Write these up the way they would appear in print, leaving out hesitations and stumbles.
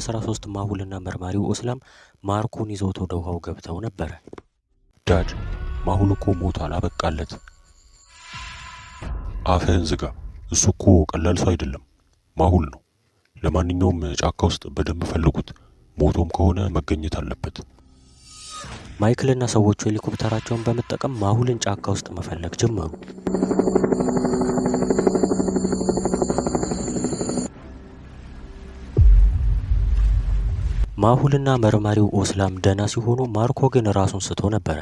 13 ማሁልና መርማሪው ኦስላም ማርኮን ይዘውት ወደ ውሃው ገብተው ነበር። ዳድ ማሁል እኮ ሞቷል፣ አበቃለት። አፍህን ዝጋ። እሱ እኮ ቀላል ሰው አይደለም፣ ማሁል ነው። ለማንኛውም ጫካ ውስጥ በደንብ ፈልጉት፣ ሞቶም ከሆነ መገኘት አለበት። ማይክልና ሰዎቹ ሄሊኮፕተራቸውን በመጠቀም ማሁልን ጫካ ውስጥ መፈለግ ጀመሩ። ማሁልና መርማሪው ኦስላም ደህና ሲሆኑ ማርኮ ግን ራሱን ስቶ ነበር።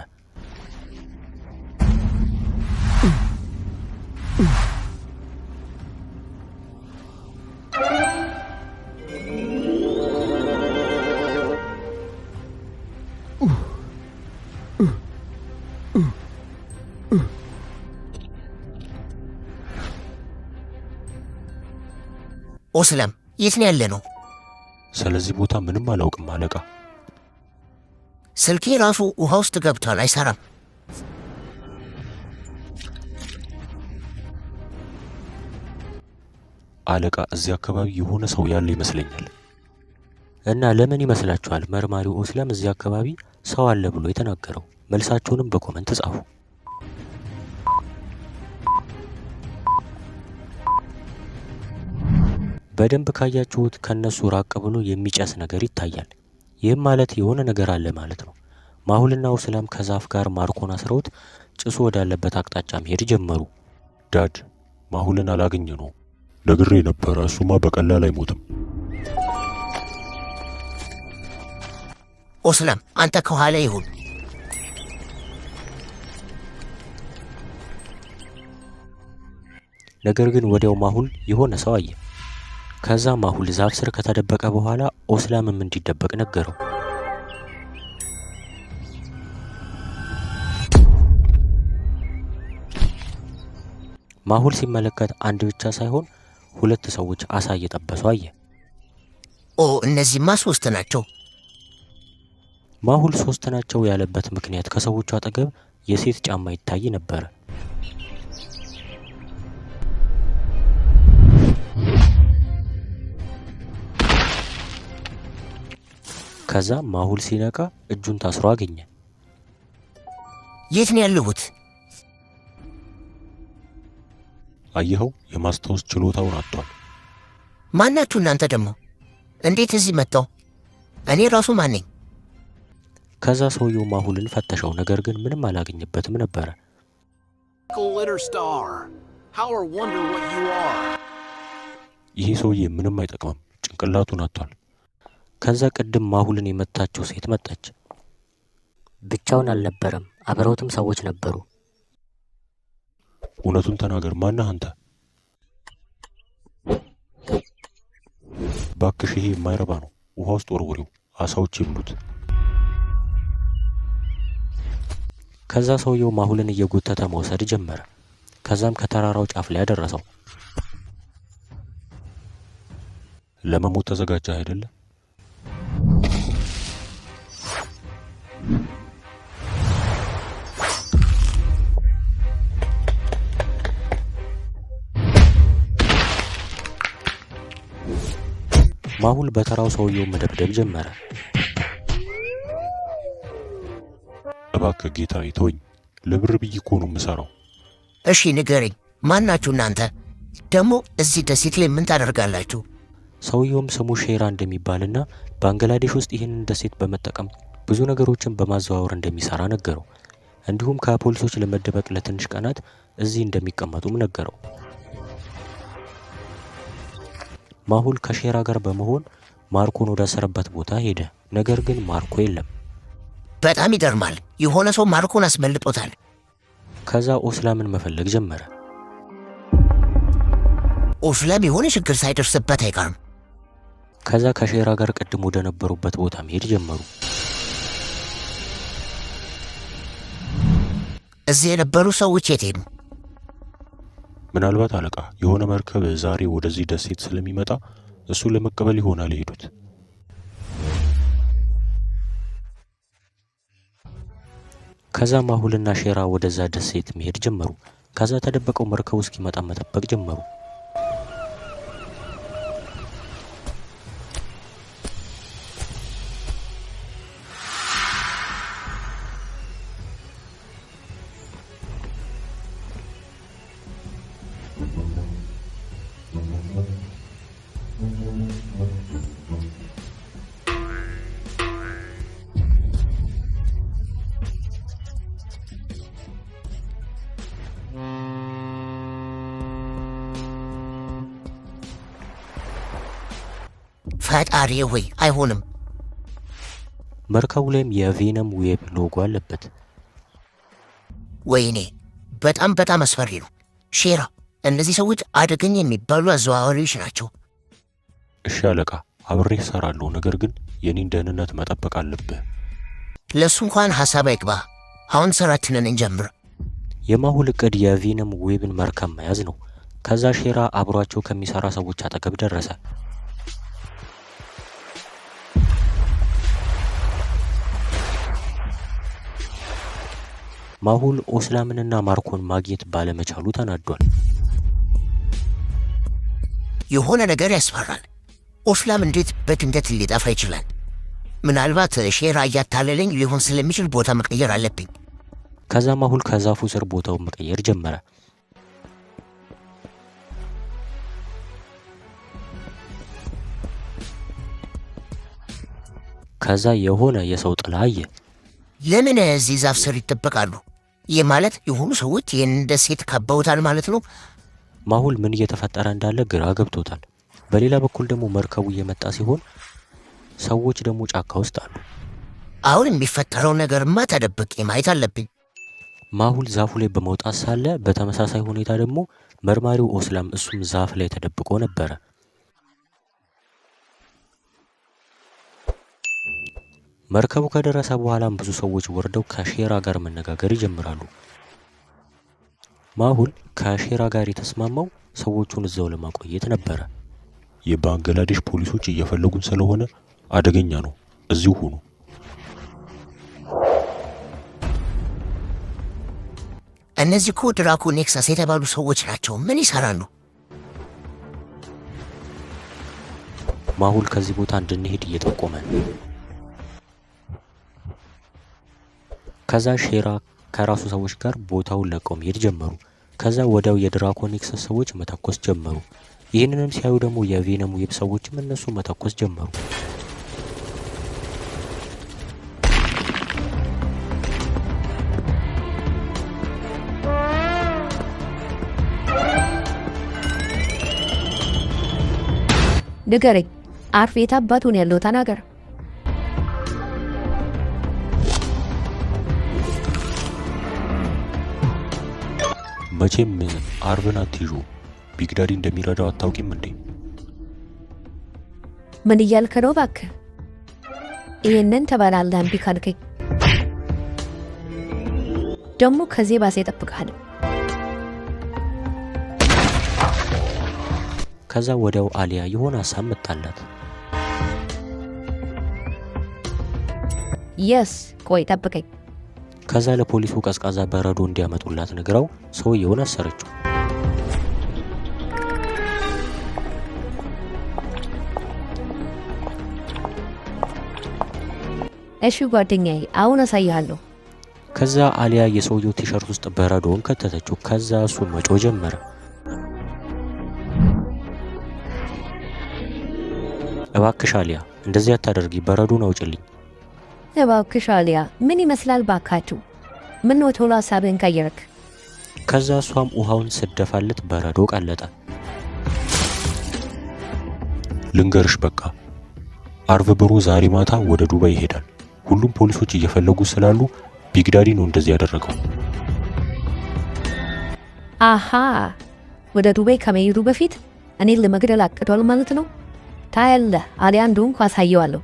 ኦስላም የት ነው ያለነው? ስለዚህ ቦታ ምንም አላውቅም አለቃ። ስልኬ ራሱ ውሃ ውስጥ ገብቷል፣ አይሰራም። አለቃ እዚህ አካባቢ የሆነ ሰው ያለ ይመስለኛል። እና ለምን ይመስላችኋል መርማሪው ኦስላም እዚህ አካባቢ ሰው አለ ብሎ የተናገረው? መልሳችሁንም በኮመንት ጻፉ። በደንብ ካያችሁት ከነሱ ራቅ ብሎ የሚጨስ ነገር ይታያል። ይህም ማለት የሆነ ነገር አለ ማለት ነው። ማሁልና ኦስላም ከዛፍ ጋር ማርኮን አስረውት ጭሱ ወዳለበት አቅጣጫ መሄድ ጀመሩ። ዳድ ማሁልን አላገኘ ነው። ነግሬ ነበረ፣ እሱማ በቀላል አይሞትም። ኦስላም አንተ ከኋላ ይሁን። ነገር ግን ወዲያው ማሁል የሆነ ሰው አየ። ከዛ ማሁል ዛፍ ስር ከተደበቀ በኋላ ኦስላምም እንዲደበቅ ነገረው። ማሁል ሲመለከት አንድ ብቻ ሳይሆን 2 ሰዎች አሳ እየጠበሱ አየ። እነዚህማ 3 ናቸው። ማሁል 3 ናቸው ያለበት ምክንያት ከሰዎቹ አጠገብ የሴት ጫማ ይታይ ነበር። ከዛ ማሁል ሲነቃ እጁን ታስሮ አገኘ። የት ነው ያለሁት? አየኸው፣ የማስታወስ ችሎታውን አጥቷል። ማናችሁ እናንተ ደግሞ? እንዴት እዚህ መጣው? እኔ ራሱ ማን ነኝ? ከዛ ሰውየው ማሁልን ፈተሸው፣ ነገር ግን ምንም አላገኘበትም ነበር። ይሄ ሰውዬ ምንም አይጠቅምም፣ ጭንቅላቱን አጥቷል። ከዛ ቅድም ማሁልን የመታቸው ሴት መጣች። ብቻውን አልነበረም፣ አብረውትም ሰዎች ነበሩ። እውነቱን ተናገር፣ ማነህ አንተ? ባክሽ ይሄ የማይረባ ነው፣ ውሃ ውስጥ ወርውሪው፣ አሳዎች ይብሉት። ከዛ ሰውየው ማሁልን እየጎተተ መውሰድ ጀመረ። ከዛም ከተራራው ጫፍ ላይ ያደረሰው። ለመሞት ተዘጋጀህ አይደለ? ማሁል በተራው ሰውየው መደብደብ ጀመረ። እባክህ ጌታዬ ተወኝ፣ ለብር ብዬ እኮ ነው የምሰራው። እሺ ንገረኝ፣ ማናችሁ እናንተ? ደግሞ እዚህ ደሴት ላይ ምን ታደርጋላችሁ? ሰውየውም ስሙ ሼራ እንደሚባልና ባንግላዴሽ ውስጥ ይህንን ደሴት በመጠቀም ብዙ ነገሮችን በማዘዋወር እንደሚሰራ ነገረው። እንዲሁም ከፖሊሶች ለመደበቅ ለትንሽ ቀናት እዚህ እንደሚቀመጡም ነገረው። ማሁል ከሼራ ጋር በመሆን ማርኮን ወዳሰረበት ቦታ ሄደ። ነገር ግን ማርኮ የለም። በጣም ይገርማል። የሆነ ሰው ማርኮን አስመልጦታል። ከዛ ኦስላምን መፈለግ ጀመረ። ኦስላም የሆነ ችግር ሳይደርስበት አይቀርም። ከዛ ከሼራ ጋር ቀድሞ ወደ ነበሩበት ቦታ መሄድ ጀመሩ። እዚህ የነበሩ ሰዎች የት ሄዱ? ምናልባት አለቃ የሆነ መርከብ ዛሬ ወደዚህ ደሴት ስለሚመጣ እሱ ለመቀበል ይሆናል የሄዱት። ከዛ ማሁልና ሼራ ወደዛ ደሴት መሄድ ጀመሩ። ከዛ ተደበቀው መርከቡ እስኪመጣ መጠበቅ ጀመሩ። ፈጣሪ ሆይ አይሆንም። መርከቡ ላይም የቬነም ዌብ ሎጎ አለበት። ወይኔ በጣም አስፈሪ ነው። ሼራ፣ እነዚህ ሰዎች አደገኛ የሚባሉ አዘዋዋሪዎች ናቸው። እሺ አለቃ፣ አብሬህ እሰራለሁ። ነገር ግን የኔን ደህንነት መጠበቅ አለብህ። ለሱ እንኳን ሐሳብ አይግባ። አሁን ስራችንን እንጀምር። የማሁል እቅድ የቬነም ዌብን መርከብ መያዝ ነው። ከዛ ሼራ አብሯቸው ከሚሰራ ሰዎች አጠገብ ደረሰ። ማሁል ኦስላምንና ማርኮን ማግኘት ባለመቻሉ ተናዷል። የሆነ ነገር ያስፈራል። ኦስላም እንዴት በድንገት ሊጠፋ ይችላል? ምናልባት ሼራ እያታለለኝ ሊሆን ስለሚችል ቦታ መቀየር አለብኝ። ከዛ ማሁል ከዛፉ ስር ቦታውን መቀየር ጀመረ። ከዛ የሆነ የሰው ጥላ አየ። ለምን እዚህ ዛፍ ስር ይጠበቃሉ? ይህ ማለት የሆኑ ሰዎች ይህን ደሴት ከበውታል ማለት ነው። ማሁል ምን እየተፈጠረ እንዳለ ግራ ገብቶታል። በሌላ በኩል ደግሞ መርከቡ እየመጣ ሲሆን ሰዎች ደግሞ ጫካ ውስጥ አሉ። አሁን የሚፈጠረው ነገርማ ተደብቄ ማየት አለብኝ። ማሁል ዛፉ ላይ በመውጣት ሳለ በተመሳሳይ ሁኔታ ደግሞ መርማሪው ኦስላም እሱም ዛፍ ላይ ተደብቆ ነበረ። መርከቡ ከደረሰ በኋላም ብዙ ሰዎች ወርደው ከሼራ ጋር መነጋገር ይጀምራሉ። ማሁል ከሼራ ጋር የተስማማው ሰዎቹን እዛው ለማቆየት ነበረ። የባንግላዴሽ ፖሊሶች እየፈለጉን ስለሆነ አደገኛ ነው፣ እዚሁ ሁኑ። እነዚህ እኮ ድራኮ ኔክሳስ የተባሉ ሰዎች ናቸው። ምን ይሰራሉ? ማሁል ከዚህ ቦታ እንድንሄድ እየጠቆመ ነው። ከዛ ሼራ ከራሱ ሰዎች ጋር ቦታውን ለቀው መሄድ ጀመሩ። ከዛ ወዲያው የድራኮ ኔክሰስ ሰዎች መተኮስ ጀመሩ። ይህንንም ሲያዩ ደግሞ የቬነም ዌብ ሰዎችም እነሱ መተኮስ ጀመሩ። ንገረኝ፣ አርፍ የት አባቱን ያለው ተናገር። መቼም አርብን አትይዡ። ቢግዳዲ እንደሚረዳው አታውቂም እንዴ? ምን እያልክ ነው እባክህ? ይሄንን ተባላለህ እምቢ ካልከኝ ደግሞ ከዚህ ባሰ ይጠብቅሃል። ከዛ ወዲያው አሊያ የሆነ ሀሳብ መጣላት። የስ ቆይ ጠብቀኝ። ከዛ ለፖሊሱ ቀዝቃዛ በረዶ እንዲያመጡላት ነግራው ሰውየውን አሰረችው። እሺ ጓደኛዬ፣ አሁን አሳይሃለሁ። ከዛ አሊያ የሰውየው ቲሸርት ውስጥ በረዶውን ከተተችው። ከዛ እሱ መጮህ ጀመረ። እባክሽ አሊያ እንደዚህ አታደርጊ፣ በረዶውን አውጭልኝ። እባክሽ አሊያ፣ ምን ይመስላል ባካችሁ? ምን ነው ቶሎ ሀሳብህን ቀየርክ? ከዛ እሷም ውሃውን ስደፋለት በረዶ ቀለጠ። ልንገርሽ በቃ አርብ ብሩ ዛሬ ማታ ወደ ዱባይ ይሄዳል። ሁሉም ፖሊሶች እየፈለጉ ስላሉ ቢግዳዲ ነው እንደዚህ ያደረገው። አሃ፣ ወደ ዱባይ ከመሄዱ በፊት እኔን ለመግደል አቅዷል ማለት ነው። ታያለህ፣ አሊያ እንደሆንኩ አሳየዋለሁ።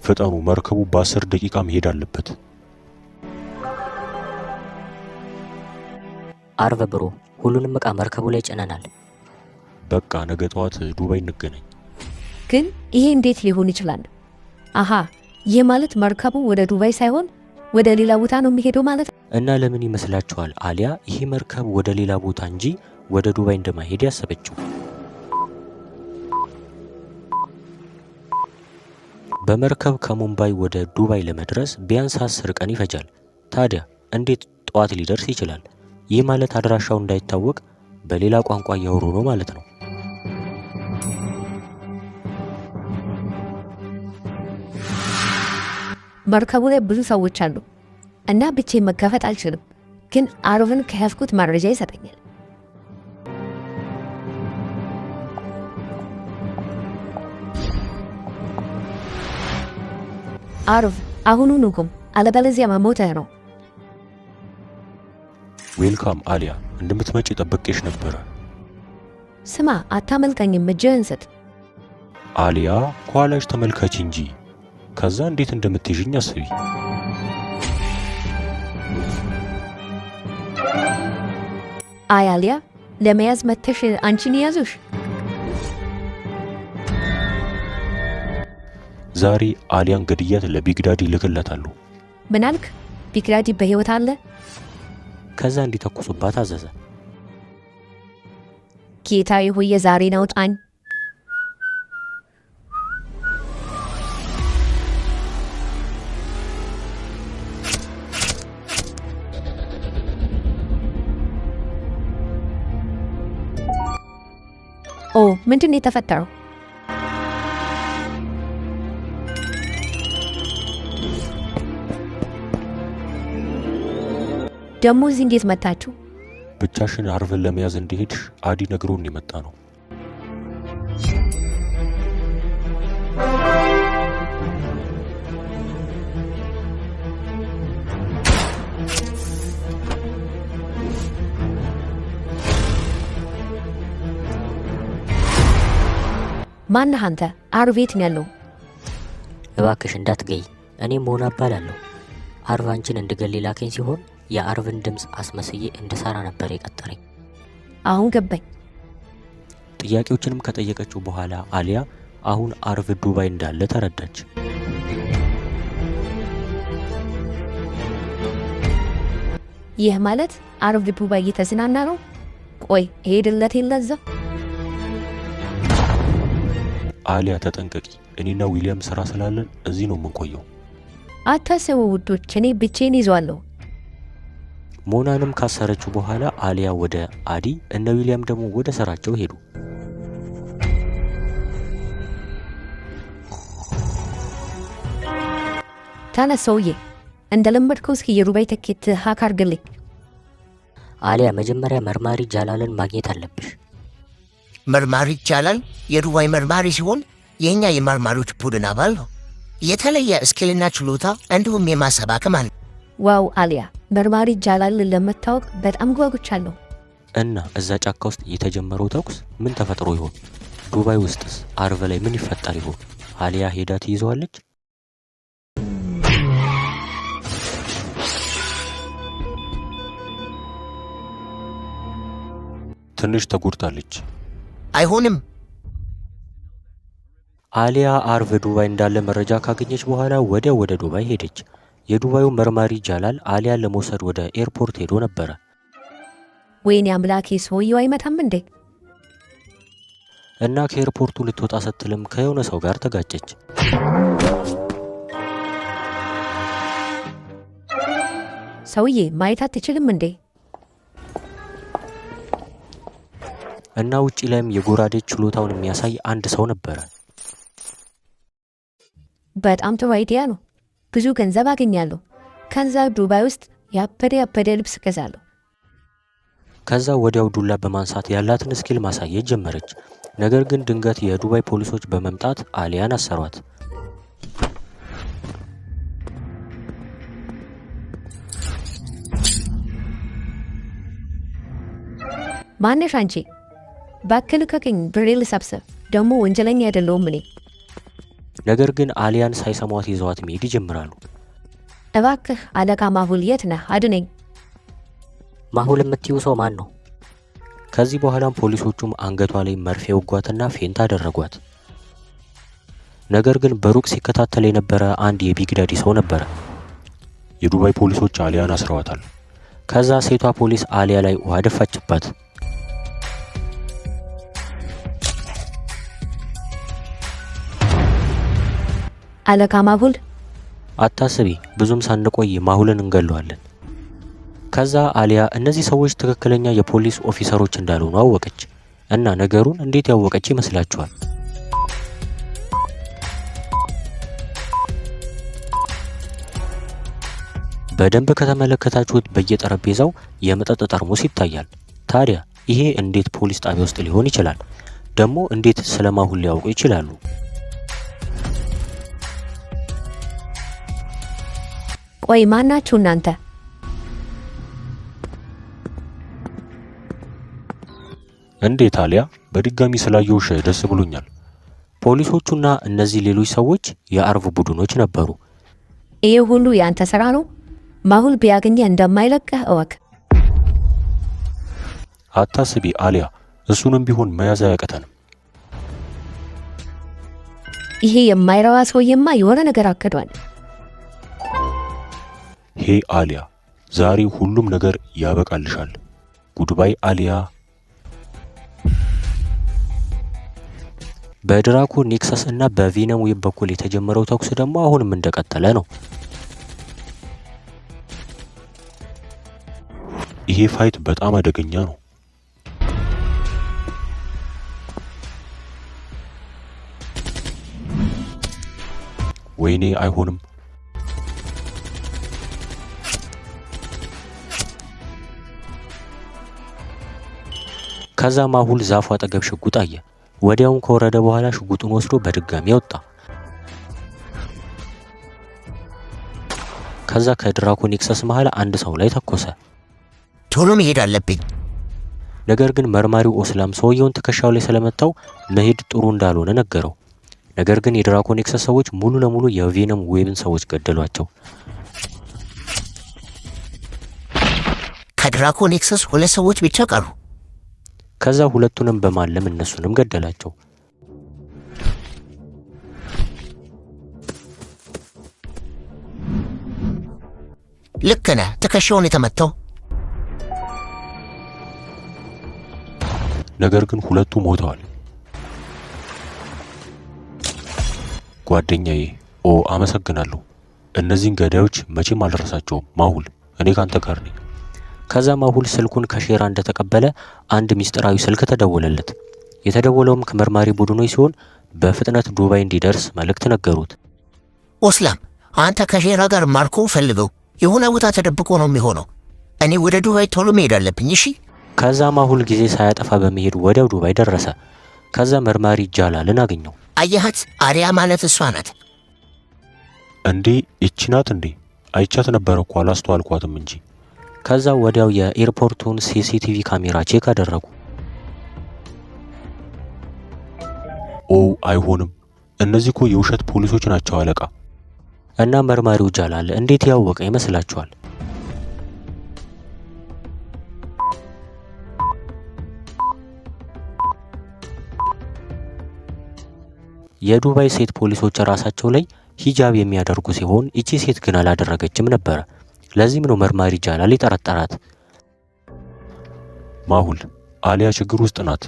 ፍጠኑ፣ መርከቡ በ10 ደቂቃ መሄድ አለበት። አርብ ብሮ፣ ሁሉንም ዕቃ መርከቡ ላይ ጭነናል። በቃ ነገ ጠዋት ዱባይ እንገናኝ። ግን ይሄ እንዴት ሊሆን ይችላል? አሃ፣ ይህ ማለት መርከቡ ወደ ዱባይ ሳይሆን ወደ ሌላ ቦታ ነው የሚሄደው ማለት ነው። እና ለምን ይመስላችኋል አሊያ ይሄ መርከብ ወደ ሌላ ቦታ እንጂ ወደ ዱባይ እንደማይሄድ ያሰበችው? በመርከብ ከሙምባይ ወደ ዱባይ ለመድረስ ቢያንስ 10 ቀን ይፈጃል። ታዲያ እንዴት ጠዋት ሊደርስ ይችላል? ይህ ማለት አድራሻው እንዳይታወቅ በሌላ ቋንቋ እያወሩ ነው ማለት ነው። መርከቡ ላይ ብዙ ሰዎች አሉ እና ብቻዬን መጋፈጥ አልችልም። ግን አሮቭን ከያዝኩት መረጃ ይሰጠኛል። አሮቭ አሁኑኑ ቁም፣ አለበለዚያ መሞትህ ነው። ዌልካም አሊያ፣ እንደምትመጪ ጠብቄሽ ነበረ። ስማ፣ አታመልጠኝም፣ እጅህን ስጥ። አሊያ ከኋላሽ ተመልከች እንጂ ከዛ እንዴት እንደምትይዥኝ አስቢ። አይ አሊያ፣ ለመያዝ መተሽ አንቺን ያዙሽ። ዛሬ አሊያን ገድያት ለቢግዳዲ ልክለታለሁ። ምን አልክ? ቢግዳዲ በሕይወት አለ? ከዛ እንዲተኩሱባት አዘዘ። ጌታዬ ሆይ የዛሬን አውጣኝ። ኦ ምንድን ነው የተፈጠረው? ደሞ እዚህ እንዴት መጣችሁ? ብቻሽን አርቭን ለመያዝ እንደሄድሽ አዲ ነግሮን የመጣ ነው። ማነህ አንተ? አርቭ የት ነው ያለው? እባክሽ እንዳትገይ። እኔ ሞና እባላለሁ። አርቭ አንቺን እንድገል ላከኝ ሲሆን የአርቭን ድምፅ አስመስዬ እንድሰራ ነበር የቀጠረኝ። አሁን ገባኝ። ጥያቄዎችንም ከጠየቀችው በኋላ አሊያ አሁን አርቭ ዱባይ እንዳለ ተረዳች። ይህ ማለት አርቭ ዱባይ እየተዝናና ነው? ቆይ ሄድለት የለዛ? አሊያ ተጠንቀቂ፣ እኔና ዊሊያም ስራ ስላለን እዚህ ነው የምንቆየው። አታስቡ ውዶች፣ እኔ ብቻዬን ይዟለሁ። ሞናንም ካሰረችው በኋላ አሊያ ወደ አዲ፣ እነ ዊሊያም ደግሞ ወደ ስራቸው ሄዱ። ተነስ ሰውዬ፣ እንደለመድከው እስኪ የዱባይ ትኬት ሀክ አድርግልኝ። አሊያ መጀመሪያ መርማሪ ጃላልን ማግኘት አለብሽ። መርማሪ ጃላል የዱባይ መርማሪ ሲሆን የኛ የመርማሪዎች ቡድን አባል ነው። የተለየ ስኪልና ችሎታ እንዲሁም የማሰብ አቅም አለ። ዋው አሊያ፣ መርማሪ ጃላልን ለመታወቅ በጣም ጓጉቻለሁ። እና እዛ ጫካ ውስጥ የተጀመረው ተኩስ ምን ተፈጥሮ ይሆን? ዱባይ ውስጥስ አርቭ ላይ ምን ይፈጠር ይሆን? አሊያ ሄዳ ትይዘዋለች? ትንሽ ተጎድታለች። አይሆንም። አሊያ አርቭ ዱባይ እንዳለ መረጃ ካገኘች በኋላ ወዲያው ወደ ዱባይ ሄደች። የዱባዩ መርማሪ ጃላል አሊያን ለመውሰድ ወደ ኤርፖርት ሄዶ ነበረ። ወይኔ አምላኬ፣ ሰውየው አይመታም እንዴ? እና ከኤርፖርቱ ልትወጣ ስትልም ከየሆነ ሰው ጋር ተጋጨች። ሰውዬ ማየት አትችልም እንዴ? እና ውጪ ላይም የጎራዴ ችሎታውን የሚያሳይ አንድ ሰው ነበረ። በጣም ጥሩ አይዲያ ነው። ብዙ ገንዘብ አገኛለሁ። ከዛ ዱባይ ውስጥ ያበደ ልብስ ገዛለሁ። ከዛ ወዲያው ዱላ በማንሳት ያላትን ስኪል ማሳየት ጀመረች። ነገር ግን ድንገት የዱባይ ፖሊሶች በመምጣት አሊያን አሰሯት። ማነሽ አንቺ? ባክል ከከኝ ብሬ ልሰብስብ። ደግሞ ወንጀለኛ አይደለሁም እኔ። ነገር ግን አሊያን ሳይሰሟት ይዘዋት መሄድ ይጀምራሉ። እባክህ አለቃ ማሁል የት ነህ? አድነኝ። ማሁል የምትይው ሰው ማን ነው? ከዚህ በኋላም ፖሊሶቹም አንገቷ ላይ መርፌ ወጓትና ፌንት አደረጓት። ነገር ግን በሩቅ ሲከታተል የነበረ አንድ የቢግዳዲ ሰው ነበረ። የዱባይ ፖሊሶች አሊያን አስረዋታል። ከዛ ሴቷ ፖሊስ አሊያ ላይ ውሃ ደፋችባት። አለቃ ማሁል አታስቢ፣ ብዙም ሳንቆይ ማሁልን እንገለዋለን። ከዛ አሊያ እነዚህ ሰዎች ትክክለኛ የፖሊስ ኦፊሰሮች እንዳልሆኑ አወቀች። እና ነገሩን እንዴት ያወቀች ይመስላችኋል? በደንብ ከተመለከታችሁት በየጠረጴዛው የመጠጥ ጠርሙስ ይታያል። ታዲያ ይሄ እንዴት ፖሊስ ጣቢያ ውስጥ ሊሆን ይችላል? ደግሞ እንዴት ስለማሁል ሊያውቁ ይችላሉ? ቆይ ማናችሁ እናንተ? እንዴት አሊያ፣ በድጋሚ ስላየውሽ ደስ ብሎኛል። ፖሊሶቹና እነዚህ ሌሎች ሰዎች የአርቭ ቡድኖች ነበሩ። ይሄ ሁሉ ያንተ ስራ ነው? ማሁል ቢያገኘ እንደማይለቅህ እወቅ። አታስቢ አሊያ፣ እሱንም ቢሆን መያዝ አያቅተንም። ይሄ የማይረባ ሰውዬማ የሆነ ነገር አክዷል። ሄ አሊያ፣ ዛሬ ሁሉም ነገር ያበቃልሻል። ጉድባይ አሊያ። በድራኮ ኔክሰስ እና በቬነም ዌብ በኩል የተጀመረው ተኩስ ደግሞ አሁንም እንደቀጠለ ነው። ይሄ ፋይት በጣም አደገኛ ነው። ወይኔ አይሆንም። ከዛ ማሁል ዛፉ አጠገብ ሽጉጥ አየ። ወዲያውም ከወረደ በኋላ ሽጉጡን ወስዶ በድጋሚ ወጣ። ከዛ ከድራኮ ኔክሰስ መሃል አንድ ሰው ላይ ተኮሰ። ቶሎ መሄድ አለብኝ። ነገር ግን መርማሪው ኦስላም ሰውየውን ትከሻው ላይ ስለመታው መሄድ ጥሩ እንዳልሆነ ነገረው። ነገር ግን የድራኮ ኔክሰስ ሰዎች ሙሉ ለሙሉ የቬነም ዌብን ሰዎች ገደሏቸው። ከድራኮ ኔክሰስ 2 ሰዎች ብቻ ቀሩ። ከዛ ሁለቱንም በማለም እነሱንም ገደላቸው። ልክ ነህ፣ ትከሻውን የተመታው። ነገር ግን ሁለቱ ሞተዋል። ጓደኛዬ አመሰግናለሁ። እነዚህን ገዳዮች መቼም አልረሳቸውም። ማሁል፣ እኔ ካንተ ጋር ነኝ። ከዛ ማሁል ስልኩን ከሼራ እንደተቀበለ አንድ ሚስጥራዊ ስልክ ተደወለለት። የተደወለውም ከመርማሪ ቡድኖች ሲሆን በፍጥነት ዱባይ እንዲደርስ መልእክት ነገሩት። ኦስላም፣ አንተ ከሼራ ጋር ማርኮ ፈልገው፣ የሆነ ቦታ ተደብቆ ነው የሚሆነው። እኔ ወደ ዱባይ ቶሎ መሄድ አለብኝ። እሺ። ከዛ ማሁል ጊዜ ሳያጠፋ በመሄድ ወዲያው ዱባይ ደረሰ። ከዛ መርማሪ ጃላልን አገኘው። አየሃት? አሪያ ማለት እሷ ናት። እንዴ እቺ ናት እንዴ? አይቻት ነበር እኮ አላስተዋልኳትም እንጂ። ከዛ ወዲያው የኤርፖርቱን ሲሲቲቪ ካሜራ ቼክ አደረጉ። አይሆንም፣ እነዚህ እኮ የውሸት ፖሊሶች ናቸው አለቃ። እና መርማሪው ጃላል እንዴት ያወቀ ይመስላችኋል? የዱባይ ሴት ፖሊሶች ራሳቸው ላይ ሂጃብ የሚያደርጉ ሲሆን እቺ ሴት ግን አላደረገችም ነበር። ለዚህም ነው መርማሪ ጃላል ይጠረጠራት። ማሁል፣ አሊያ ችግር ውስጥ ናት።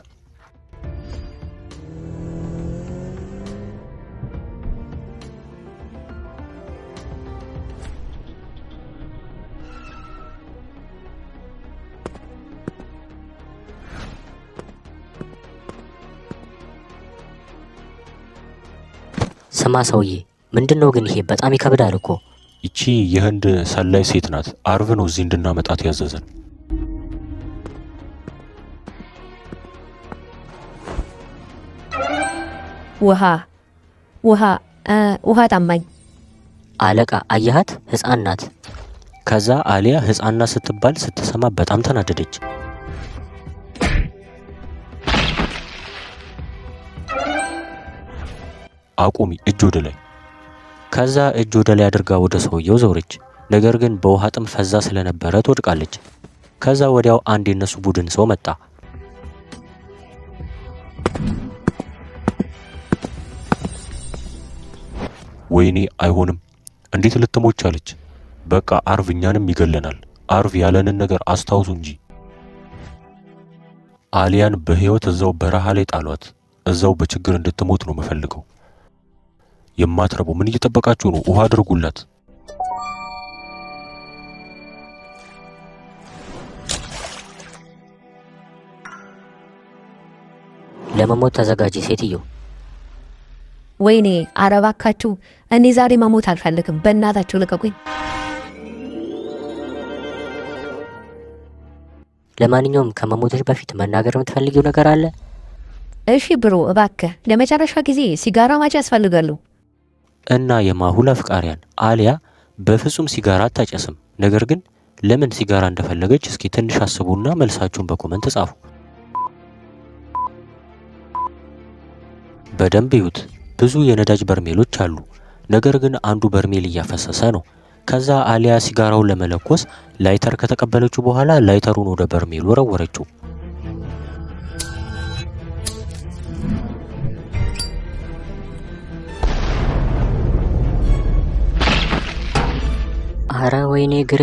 ስማ ሰውዬ፣ ምንድነው ግን ይሄ? በጣም ይከብዳል እኮ። ይቺ የህንድ ሰላይ ሴት ናት። አርብ ነው እዚህ እንድናመጣት ያዘዘን። ውሃ ታማኝ አለቃ። አየሃት? ህፃን ናት። ከዛ አሊያ ህፃና ስትባል ስትሰማ በጣም ተናደደች። አቁሚ፣ እጅ ወደ ላይ። ከዛ እጅ ወደ ላይ አድርጋ ወደ ሰውየው ዞረች። ነገር ግን በውሃ ጥም ፈዛ ስለነበረ ትወድቃለች። ከዛ ወዲያው አንድ የነሱ ቡድን ሰው መጣ። ወይኔ አይሆንም፣ እንዴት ልትሞች አለች? በቃ አርቭ እኛንም ይገለናል። አርቭ ያለንን ነገር አስታውሱ እንጂ። አሊያን በህይወት እዛው በረሃ ላይ ጣሏት። እዛው በችግር እንድትሞት ነው የምፈልገው። የማትረቡ ምን እየጠበቃችሁ ነው? ውሃ አድርጉላት። ለመሞት ተዘጋጂ ሴትዮ። ወይኔ አረባካችሁ፣ እኔ ዛሬ መሞት አልፈልግም። በእናታችሁ ልቀቁኝ። ለማንኛውም ከመሞትሽ በፊት መናገር የምትፈልጊው ነገር አለ? እሺ ብሮ እባክህ ለመጨረሻ ጊዜ ሲጋራ ማጭ ያስፈልጋሉ። እና የማሁል አፍቃሪያን አሊያ በፍጹም ሲጋራ አታጨስም። ነገር ግን ለምን ሲጋራ እንደፈለገች እስኪ ትንሽ አስቡና መልሳችሁን በኮመንት ጻፉ። በደንብ ይዩት። ብዙ የነዳጅ በርሜሎች አሉ። ነገር ግን አንዱ በርሜል እያፈሰሰ ነው። ከዛ አሊያ ሲጋራውን ለመለኮስ ላይተር ከተቀበለችው በኋላ ላይተሩን ወደ በርሜሉ ወረወረችው። አረ ወይኔ ግሬ!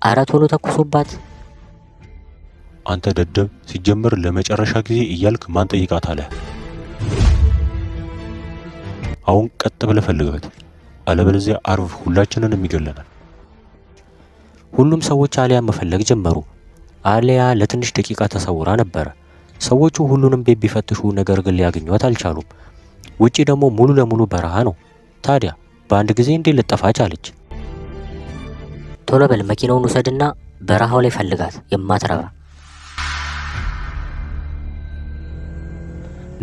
አረ ቶሎ ተኩሱባት! አንተ ደደብ፣ ሲጀመር ለመጨረሻ ጊዜ እያልክ ማን ጠይቃት አለ? አሁን ቀጥ ብለህ ፈልጋት፣ አለበለዚያ አርቭ ሁላችንንም ይገለናል። ሁሉም ሰዎች አሊያን መፈለግ ጀመሩ። አሊያ ለትንሽ ደቂቃ ተሰውራ ነበረ። ሰዎቹ ሁሉንም ቤት ቢፈትሹ ነገር ግን ሊያገኟት አልቻሉም። ውጪ ደግሞ ሙሉ ለሙሉ በረሃ ነው። ታዲያ በአንድ ጊዜ እንዴት ልጠፋ ቻለች? ቶሎ በል መኪናውን ውሰድና በረሃው ላይ ፈልጋት የማትረባ።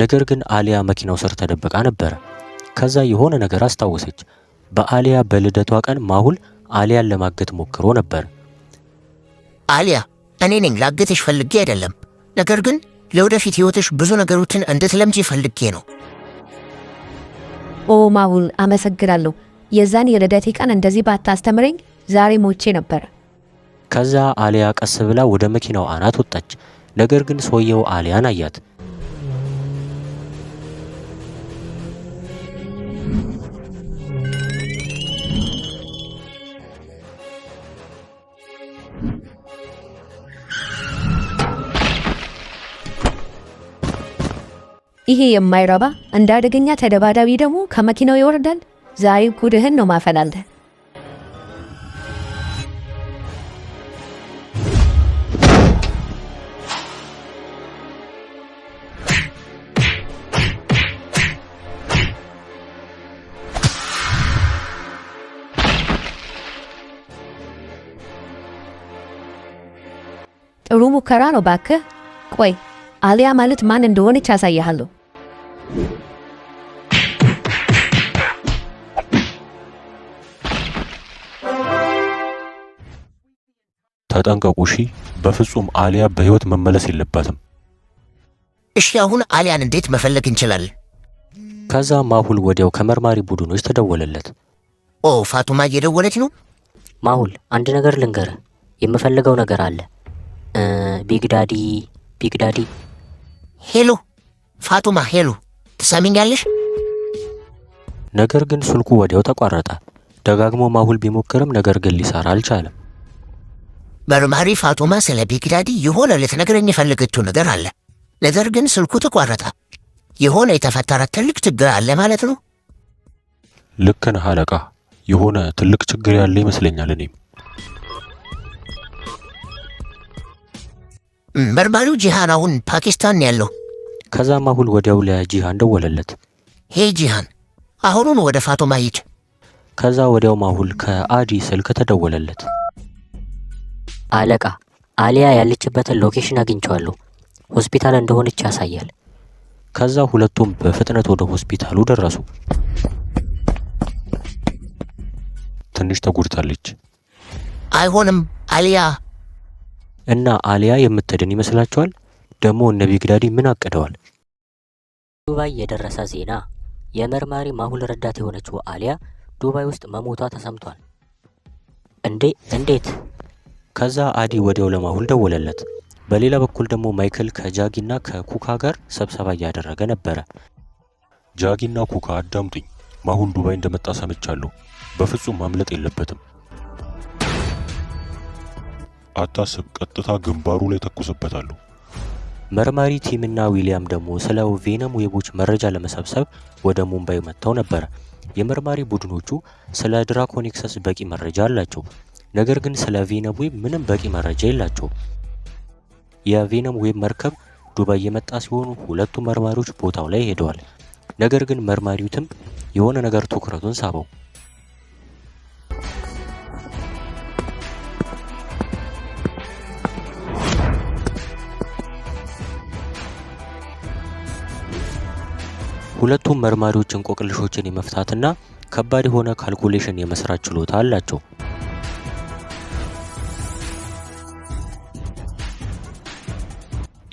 ነገር ግን አሊያ መኪናው ስር ተደብቃ ነበረ። ከዛ የሆነ ነገር አስታወሰች። በአሊያ በልደቷ ቀን ማሁል አሊያን ለማገት ሞክሮ ነበር። አሊያ እኔ ነኝ ላገትሽ ፈልጌ አይደለም፣ ነገር ግን ለወደፊት ህይወትሽ ብዙ ነገሮችን እንድትለምጂ ፈልጌ ነው። ኦ ማሁል አመሰግናለሁ። የዛን የልደቴ ቀን እንደዚህ ባታስተምረኝ ዛሬ ሞቼ ነበር። ከዛ አሊያ ቀስ ብላ ወደ መኪናው አናት ወጣች። ነገር ግን ሰውየው አሊያን አያት። ይሄ የማይረባ እንደ አደገኛ ተደባዳቢ ደግሞ ከመኪናው ይወርዳል። ዛሬ ጉድህን ነው ማፈላለህ። ጥሩ ሙከራ ነው ባክህ። ቆይ አሊያ ማለት ማን እንደሆነች ያሳያለሁ። ተጠንቀቁ እሺ። በፍጹም አሊያ በህይወት መመለስ የለባትም። እሺ አሁን አሊያን እንዴት መፈለግ እንችላለን? ከዛ ማሁል ወዲያው ከመርማሪ ቡድኖች ተደወለለት። ኦ ፋቱማ እየደወለች ነው። ማሁል አንድ ነገር ልንገርህ፣ የምፈልገው ነገር አለ። ቢግዳዲ ሄሎ ፋቱማ፣ ሄሎ ትሰሚኛለሽ? ነገር ግን ስልኩ ወዲያው ተቋረጠ። ደጋግሞ ማሁል ቢሞክርም ነገር ግን ሊሰራ አልቻለም። መርማሪ ፋቱማ ስለ ቢግዳዲ የሆነ ልትነግረኝ የፈለገችው ነገር አለ። ነገር ግን ስልኩ ተቋረጠ። የሆነ የተፈጠረ ትልቅ ችግር አለ ማለት ነው። ልክ ነህ አለቃ፣ የሆነ ትልቅ ችግር ያለ ይመስለኛል። እኔም መርማሪው ጂሃን አሁን ፓኪስታን ያለው። ከዛ ማሁል ወዲያው ለጂሃን ደወለለት። ሄይ ጂሃን፣ አሁኑን ወደ ፋቱማ ሂድ። ከዛ ወዲያው ማሁል ከአዲ ስልክ ተደወለለት። አለቃ፣ አሊያ ያለችበትን ሎኬሽን አግኝቼዋለሁ። ሆስፒታል እንደሆነች ያሳያል። ከዛ ሁለቱም በፍጥነት ወደ ሆስፒታሉ ደረሱ። ትንሽ ተጎድታለች። አይሆንም አሊያ እና አሊያ የምትድን ይመስላችኋል? ደግሞ እነ ቢግዳዲ ምን አቅደዋል? ዱባይ የደረሰ ዜና። የመርማሪ ማሁል ረዳት የሆነችው አሊያ ዱባይ ውስጥ መሞቷ ተሰምቷል። እንዴት? ከዛ አዲ ወዲያው ለማሁል ደወለለት። በሌላ በኩል ደግሞ ማይክል ከጃጊና ከኩካ ጋር ስብሰባ እያደረገ ነበረ። ጃጊና ኩካ አዳምጡኝ፣ ማሁል ዱባይ እንደመጣ ሰምቻለሁ። በፍጹም ማምለጥ የለበትም። አታስብ፣ ቀጥታ ግንባሩ ላይ ተኩስበታለሁ። መርማሪ ቲምና ዊሊያም ደግሞ ስለ ቬነም ዌቦች መረጃ ለመሰብሰብ ወደ ሙምባይ መጥተው ነበረ። የመርማሪ ቡድኖቹ ስለ ድራኮኒክሰስ በቂ መረጃ አላቸው። ነገር ግን ስለ ቬነም ዌብ ምንም በቂ መረጃ የላቸው። የቬነም ዌብ መርከብ ዱባይ የመጣ ሲሆኑ ሁለቱ መርማሪዎች ቦታው ላይ ሄደዋል። ነገር ግን መርማሪው ቲም የሆነ ነገር ትኩረቱን ሳበው። ሁለቱም መርማሪዎች እንቆቅልሾችን የመፍታትና ከባድ የሆነ ካልኩሌሽን የመስራት ችሎታ አላቸው።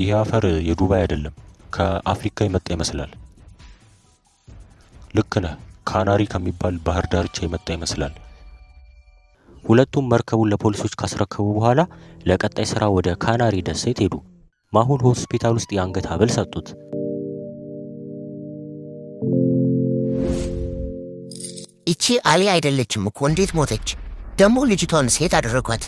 ይህ አፈር የዱባይ አይደለም፣ ከአፍሪካ የመጣ ይመስላል። ልክ ነህ፣ ካናሪ ከሚባል ባህር ዳርቻ የመጣ ይመስላል። ሁለቱም መርከቡን ለፖሊሶች ካስረከቡ በኋላ ለቀጣይ ስራ ወደ ካናሪ ደሴት ሄዱ። ማሁል ሆስፒታል ውስጥ የአንገት ሐብል ሰጡት። ይቺ አሊያ አይደለችም እኮ እንዴት ሞተች? ደግሞ ልጅቷን ሴት አደረጓት።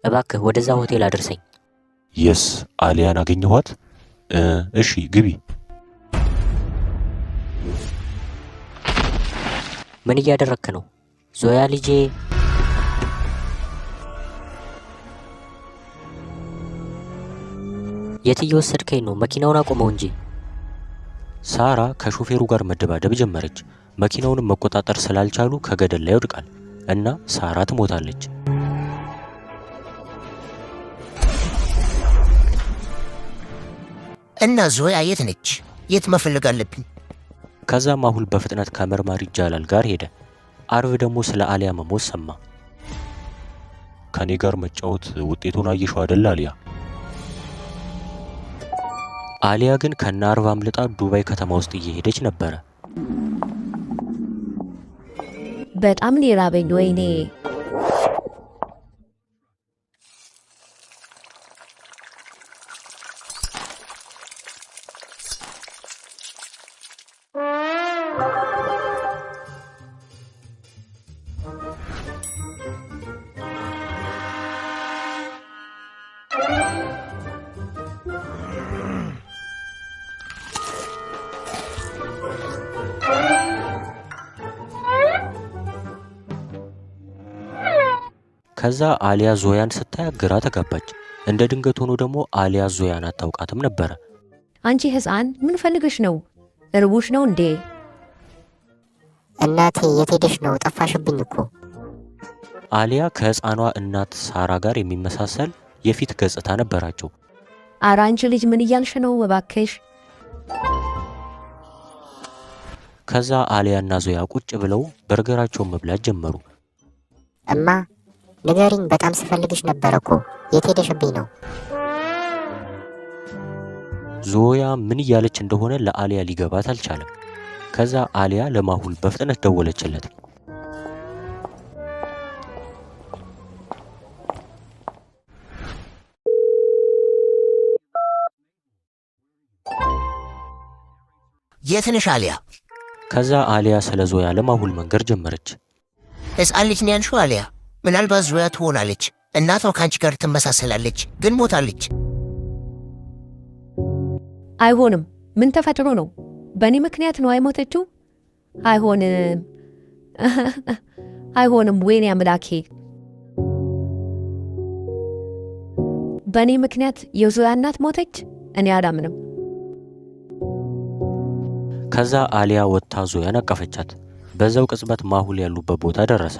እባክህ ወደዛ ሆቴል አድርሰኝ። የስ አሊያን አገኘኋት። እሺ ግቢ። ምን እያደረክ ነው? ዞያ ልጄ። የት እየወሰድከኝ ነው? መኪናውን አቁመው እንጂ። ሳራ ከሾፌሩ ጋር መደባደብ ጀመረች። መኪናውንም መቆጣጠር ስላልቻሉ ከገደል ላይ ይወድቃል እና ሳራ ትሞታለች። እና ዞያ የት ነች? የት መፈለግ አለብኝ? ከዛ ማሁል በፍጥነት ከመርማሪ ጃላል ጋር ሄደ። አርብ ደግሞ ስለ አሊያ መሞት ሰማ። ከኔ ጋር መጫወት ውጤቱን አየሽው አይደል አሊያ? አሊያ ግን ከነ አርብ አምልጣ ዱባይ ከተማ ውስጥ እየሄደች ነበረ። በጣም ሊራበኝ ወይኔ። ከዛ አሊያ ዞያን ስታይ ግራ ተጋባች። እንደ ድንገት ሆኖ ደግሞ አሊያ ዞያን አታውቃትም ነበረ። አንቺ ሕፃን ምን ፈልገሽ ነው? እርቡሽ ነው እንዴ? እናቴ የት ሄደሽ ነው? ጠፋሽብኝ እኮ። አሊያ ከሕፃኗ እናት ሳራ ጋር የሚመሳሰል የፊት ገጽታ ነበራቸው። ኧረ አንቺ ልጅ ምን እያልሽ ነው እባክሽ? ከዛ አሊያና ዞያ ቁጭ ብለው በርገራቸውን መብላት ጀመሩ። እማ ንገሪኝ፣ በጣም ስፈልግሽ ነበር እኮ። የት ሄደሽብኝ ነው? ዞያ ምን እያለች እንደሆነ ለአሊያ ሊገባት አልቻለም። ከዛ አሊያ ለማሁል በፍጥነት ደወለችለት። የት ነሽ አሊያ? ከዛ አሊያ ስለ ዞያ ለማሁል መንገር ጀመረች። ሕፃን ልጅ ነው ያልሽው አሊያ? ምናልባት ዞያ ትሆናለች። እናቷ ከአንቺ ጋር ትመሳሰላለች፣ ግን ሞታለች። አይሆንም። ምን ተፈጥሮ ነው? በእኔ ምክንያት ነው አይሞተችው? አይሆንም፣ አይሆንም። ወይኔ አምላኬ! በእኔ ምክንያት የዞያ እናት ሞተች? እኔ አላምንም። ከዛ አሊያ ወጥታ ዞያን አቀፈቻት። በዛው ቅጽበት ማሁል ያሉበት ቦታ ደረሰ።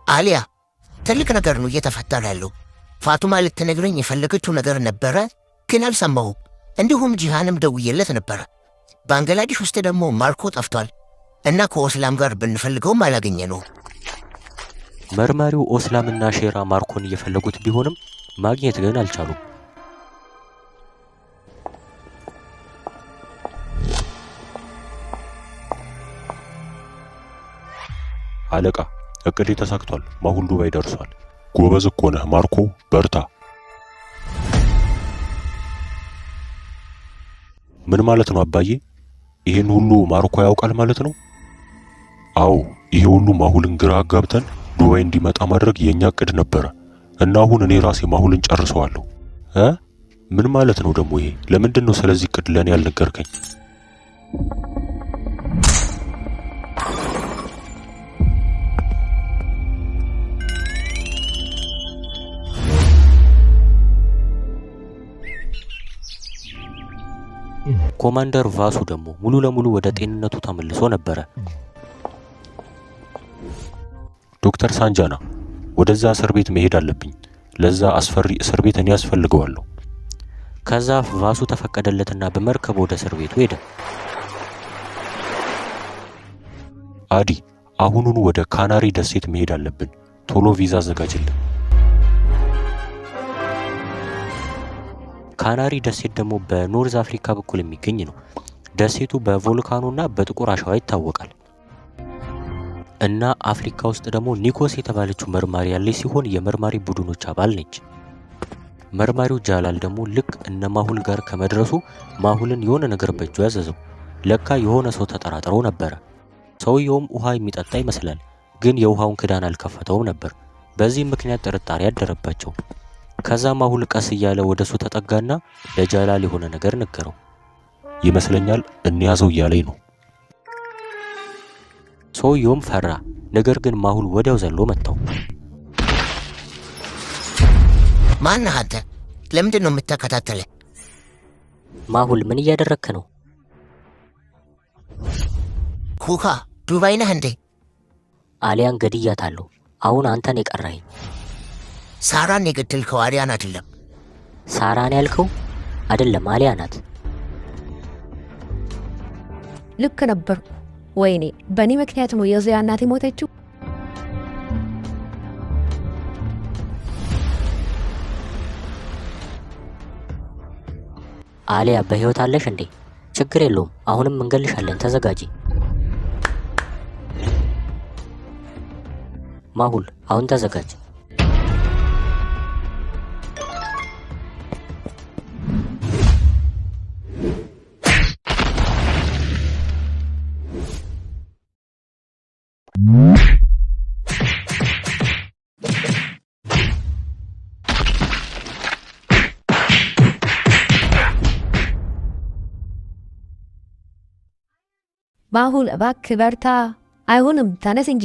አሊያ ትልቅ ነገር ነው እየተፈጠረ ያለው። ፋቱማ ልትነግረኝ የፈለገችው ነገር ነበረ፣ ግን አልሰማሁም። እንዲሁም ጂሃንም ደውዬለት ነበረ። ባንግላዴሽ ውስጥ ደግሞ ማርኮ ጠፍቷል እና ከኦስላም ጋር ብንፈልገውም አላገኘ ነው። መርማሪው ኦስላምና ሼራ ማርኮን እየፈለጉት ቢሆንም ማግኘት ግን አልቻሉም። አለቃ እቅዴ ተሳክቷል። ማሁል ዱባይ ደርሷል። ጎበዝ እኮ ነህ ማርኮ፣ በርታ። ምን ማለት ነው አባዬ? ይሄን ሁሉ ማርኮ ያውቃል ማለት ነው? አዎ፣ ይሄ ሁሉ ማሁልን ግራ አጋብተን ዱባይ እንዲመጣ ማድረግ የኛ እቅድ ነበረ እና አሁን እኔ ራሴ ማሁልን ጨርሰዋለሁ። ምን ማለት ነው ደግሞ ይሄ? ለምንድን ነው ስለዚህ እቅድ ለኔ ያልነገርከኝ? ኮማንደር ቫሱ ደግሞ ሙሉ ለሙሉ ወደ ጤንነቱ ተመልሶ ነበረ። ዶክተር ሳንጃና ወደዛ እስር ቤት መሄድ አለብኝ። ለዛ አስፈሪ እስር ቤት እኔ ያስፈልገዋለሁ። ከዛ ቫሱ ተፈቀደለትና በመርከብ ወደ እስር ቤቱ ሄደ። አዲ አሁኑኑ ወደ ካናሪ ደሴት መሄድ አለብን። ቶሎ ቪዛ አዘጋጅልን። ካናሪ ደሴት ደግሞ በኖርዝ አፍሪካ በኩል የሚገኝ ነው። ደሴቱ በቮልካኖና በጥቁር አሸዋ ይታወቃል። እና አፍሪካ ውስጥ ደግሞ ኒኮስ የተባለችው መርማሪ ያለች ሲሆን የመርማሪ ቡድኖች አባል ነች። መርማሪው ጃላል ደግሞ ልክ እነ ማሁል ጋር ከመድረሱ ማሁልን የሆነ ነገር በእጁ ያዘዘው። ለካ የሆነ ሰው ተጠራጥረው ነበረ። ሰውየውም ውሃ የሚጠጣ ይመስላል፣ ግን የውሃውን ክዳን አልከፈተውም ነበር። በዚህም ምክንያት ጥርጣሬ ያደረባቸው። ከዛ ማሁል ቀስ እያለ ወደሱ ተጠጋና ለጃላል የሆነ ነገር ነገረው። ይመስለኛል እንያዘው እያለኝ ነው። ሰውየውም ፈራ። ነገር ግን ማሁል ወዲያው ዘሎ መታው። ማነህ አንተ? ለምንድን ነው የምትከታተለኝ? ማሁል ምን እያደረክ ነው? ኩካ ዱባይ ነህ እንዴ? አሊያን ገድያታለሁ። አሁን አንተን የቀራኝ። ሳራን የገደልከው አሊያን አይደለም። ሳራን ያልከው አይደለም፣ አሊያ ናት። ልክ ነበርኩ። ወይኔ በእኔ ምክንያት ነው የዚያ እናት የሞተችው። አሊያ በህይወት አለሽ እንዴ? ችግር የለውም፣ አሁንም እንገልሻለን፣ ተዘጋጂ። ማሁል አሁን ተዘጋጅ። ማሁል እባክህ በርታ። አይሆንም፣ ተነስ እንጂ።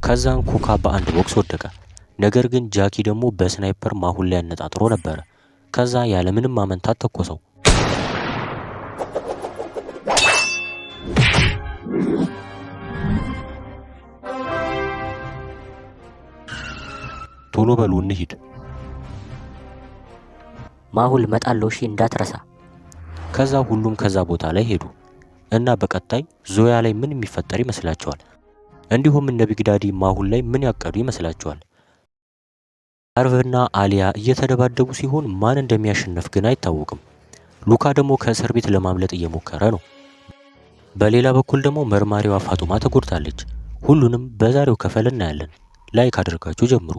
ከዛም ኩካ በአንድ ቦክስ ወደቀ። ነገር ግን ጃኪ ደግሞ በስናይፐር ማሁል ላይ አነጣጥሮ ነበረ። ከዛ ያለምንም ማመንታት ተኮሰው። ቶሎ በሉ እንሂድ። ማሁል መጣለው፣ እሺ እንዳትረሳ። ከዛ ሁሉም ከዛ ቦታ ላይ ሄዱ እና በቀጣይ ዞያ ላይ ምን የሚፈጠር ይመስላችኋል? እንዲሁም እነ ቢግዳዲ ማሁል ላይ ምን ያቀዱ ይመስላችኋል? አርቭና አሊያ እየተደባደቡ ሲሆን ማን እንደሚያሸንፍ ግን አይታወቅም። ሉካ ደግሞ ከእስር ቤት ለማምለጥ እየሞከረ ነው። በሌላ በኩል ደግሞ መርማሪዋ ፋጡማ ተጎድታለች። ሁሉንም በዛሬው ክፍል እናያለን። ላይክ አድርጋችሁ ጀምሩ።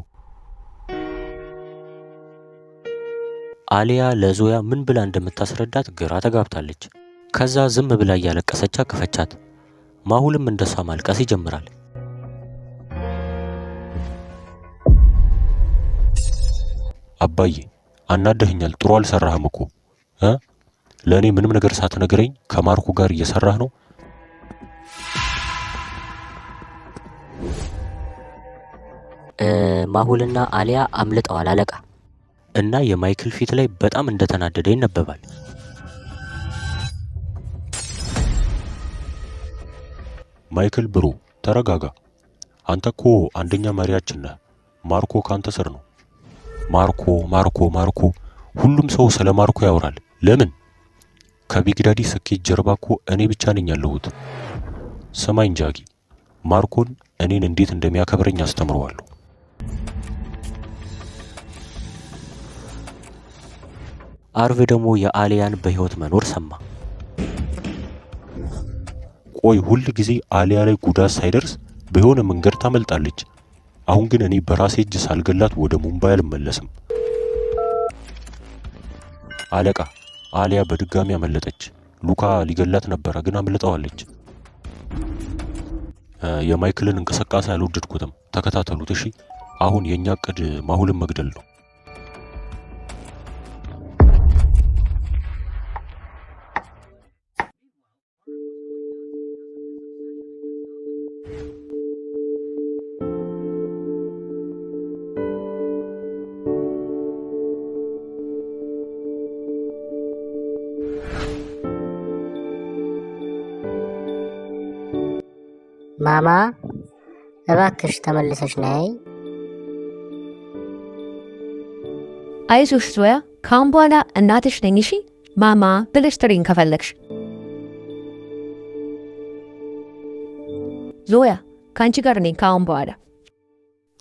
አሊያ ለዞያ ምን ብላ እንደምታስረዳት ግራ ተጋብታለች። ከዛ ዝም ብላ እያለቀሰች አቀፈቻት። ማሁልም እንደሷ ማልቀስ ይጀምራል። አባዬ አናደህኛል። ጥሩ አልሰራህም እኮ ለእኔ ምንም ነገር ሳትነግረኝ ከማርኩ ጋር እየሰራህ ነው። ማሁልና አሊያ አምልጠዋል አለቃ። እና የማይክል ፊት ላይ በጣም እንደተናደደ ይነበባል። ማይክል ብሮ ተረጋጋ። አንተ እኮ አንደኛ መሪያችን ነህ። ማርኮ ካንተ ስር ነው። ማርኮ ማርኮ ማርኮ፣ ሁሉም ሰው ስለ ማርኮ ያወራል። ለምን? ከቢግዳዲ ስኬት ጀርባ እኮ እኔ ብቻ ነኝ ያለሁት። ሰማኝ ጃጊ፣ ማርኮን እኔን እንዴት እንደሚያከብረኝ አስተምረዋለሁ። አርቭ ደግሞ የአሊያን በህይወት መኖር ሰማ። ቆይ ሁል ጊዜ አሊያ ላይ ጉዳት ሳይደርስ በሆነ መንገድ ታመልጣለች። አሁን ግን እኔ በራሴ እጅ ሳልገላት ወደ ሙምባይ አልመለስም። አለቃ፣ አሊያ በድጋሚ አመለጠች። ሉካ ሊገላት ነበረ ግን አምልጠዋለች። የማይክልን እንቅስቃሴ አልወደድኩትም። ተከታተሉት እሺ። አሁን የኛ እቅድ ማሁልን መግደል ነው። ማማ እባክሽ ተመልሰሽ ነይ። አይዞሽ ዞያ፣ ካሁን በኋላ እናትሽ ነኝ እሺ? ማማ ብለሽ ጥሪኝ ከፈለግሽ። ዞያ ከአንቺ ጋር ነኝ ካሁን በኋላ።